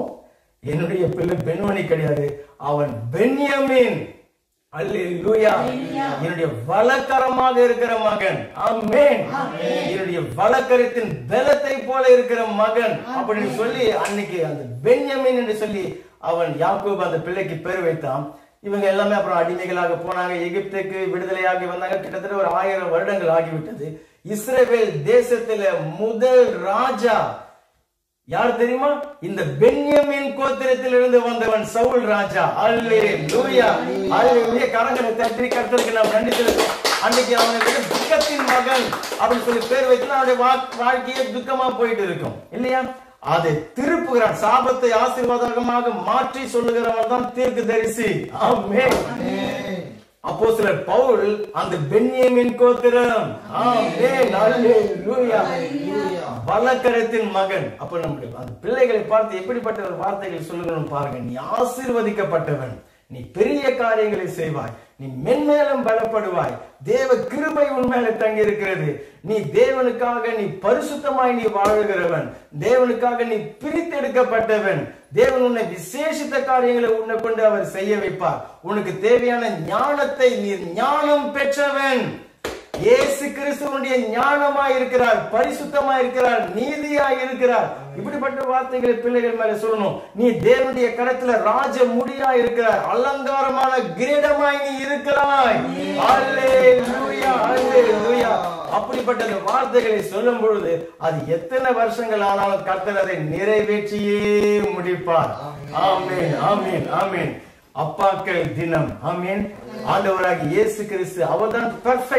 என்னுடைய பிள்ளை பெனோனி கிடையாது, அவன் பென்யமீன். அல்லேலூயா. என்னுடைய வலக்கரமாக இருக்கிற மகன். ஆமென். என்னுடைய வலக்கரத்தின் பலத்தை போல இருக்கிற மகன் அப்படின்னு சொல்லி அன்னைக்கு அந்த பென்யமீன் என்று சொல்லி அவன் யாக்கோபு அந்த பிள்ளைக்கு பேர் வைத்தான். இவங்க எல்லாமே அப்புறம் அடிமைகளாக போனாங்க, எகிப்துக்கு விடுதலையாகி வந்தாங்க. கிட்டத்தட்ட ஒரு 1000 வருடங்கள் ஆகிவிட்டது. இஸ்ரவேல் தேசத்துல முதல் ராஜா யார் தெரியுமா? இந்த பென்யமீன் கோத்திரத்திலிருந்து வந்தவன் சவுல் ராஜா. அல்லேலூயா. அல்லேலூயா. கரங்களை தட்டி கர்த்தருக்கு நாம் நன்றி செலுத்துவோம். அன்னைக்கு அவனுக்கு துக்கத்தின் மகன் அப்படின்னு சொல்லி பேர் வைத்தா அவனுடைய வாழ்க்கையே துக்கமா போயிட்டு இருக்கும் இல்லையா? அதை திருப்புகிறான், சாபத்தை ஆசீர்வாதமாக மாற்றி சொல்லுகிறவன் தான் தீர்க்கதரிசி. ஆமென். அப்போஸ்தலர் பவுல் அந்த பென்யமீன் கோத்திரம். ஆமென். அல்லேலூயா. வலக்கரத்தின் மகன். அப்ப நம்முடைய அந்த பிள்ளைகளை பார்த்து எப்படிப்பட்ட ஒரு வார்த்தைகள் சொல்லுகிறோம் பாருங்க. நீ ஆசீர்வதிக்கப்பட்டவன், நீ பெரிய காரியங்களை செய்வாய், நீ மென்மேலும் பலப்படுவாய், தேவ கிருபை உன்மேல தங்கி இருக்கிறது, நீ தேவனுக்காக நீ பரிசுத்தமாய் நீ வாழுகிறவன், தேவனுக்காக நீ பிரித்தெடுக்கப்பட்டவன், தேவன் உன்னை விசேஷித்த காரியங்களை உன்னை கொண்டு அவர் செய்ய வைப்பார், உனக்கு தேவையான ஞானத்தை நீ ஞானம் பெற்றவன். இயேசு கிறிஸ்துவனுடைய ஞானமாய் இருக்கிறார், பரிசுத்தமாய் இருக்கிறார், நீதியாய் இருக்கிறார். இப்படிப்பட்ட வார்த்தைகளை பிள்ளைகள் மேல சொல்லணும். நீ தேவனுடைய கரத்துல ராஜ முடியாய் இருக்கிறார், அலங்காரமான கிரீடமாய் நீ இருக்கிறாய். அல்லேலூயா. அல்லேலூயா. அப்படிப்பட்ட அந்த வார்த்தைகளை சொல்லும் பொழுது அது எத்தனை வருஷங்கள் ஆனாலும் கர்த்தர் அதை நிறைவேற்றியே முடிப்பார். ஆமென். ஆமென். ஆமென். அப்பாக்கள் தினம். ஆமென். ஆண்டவராகிய இயேசு கிறிஸ்து அவர்தான் பெர்ஃபெக்ட்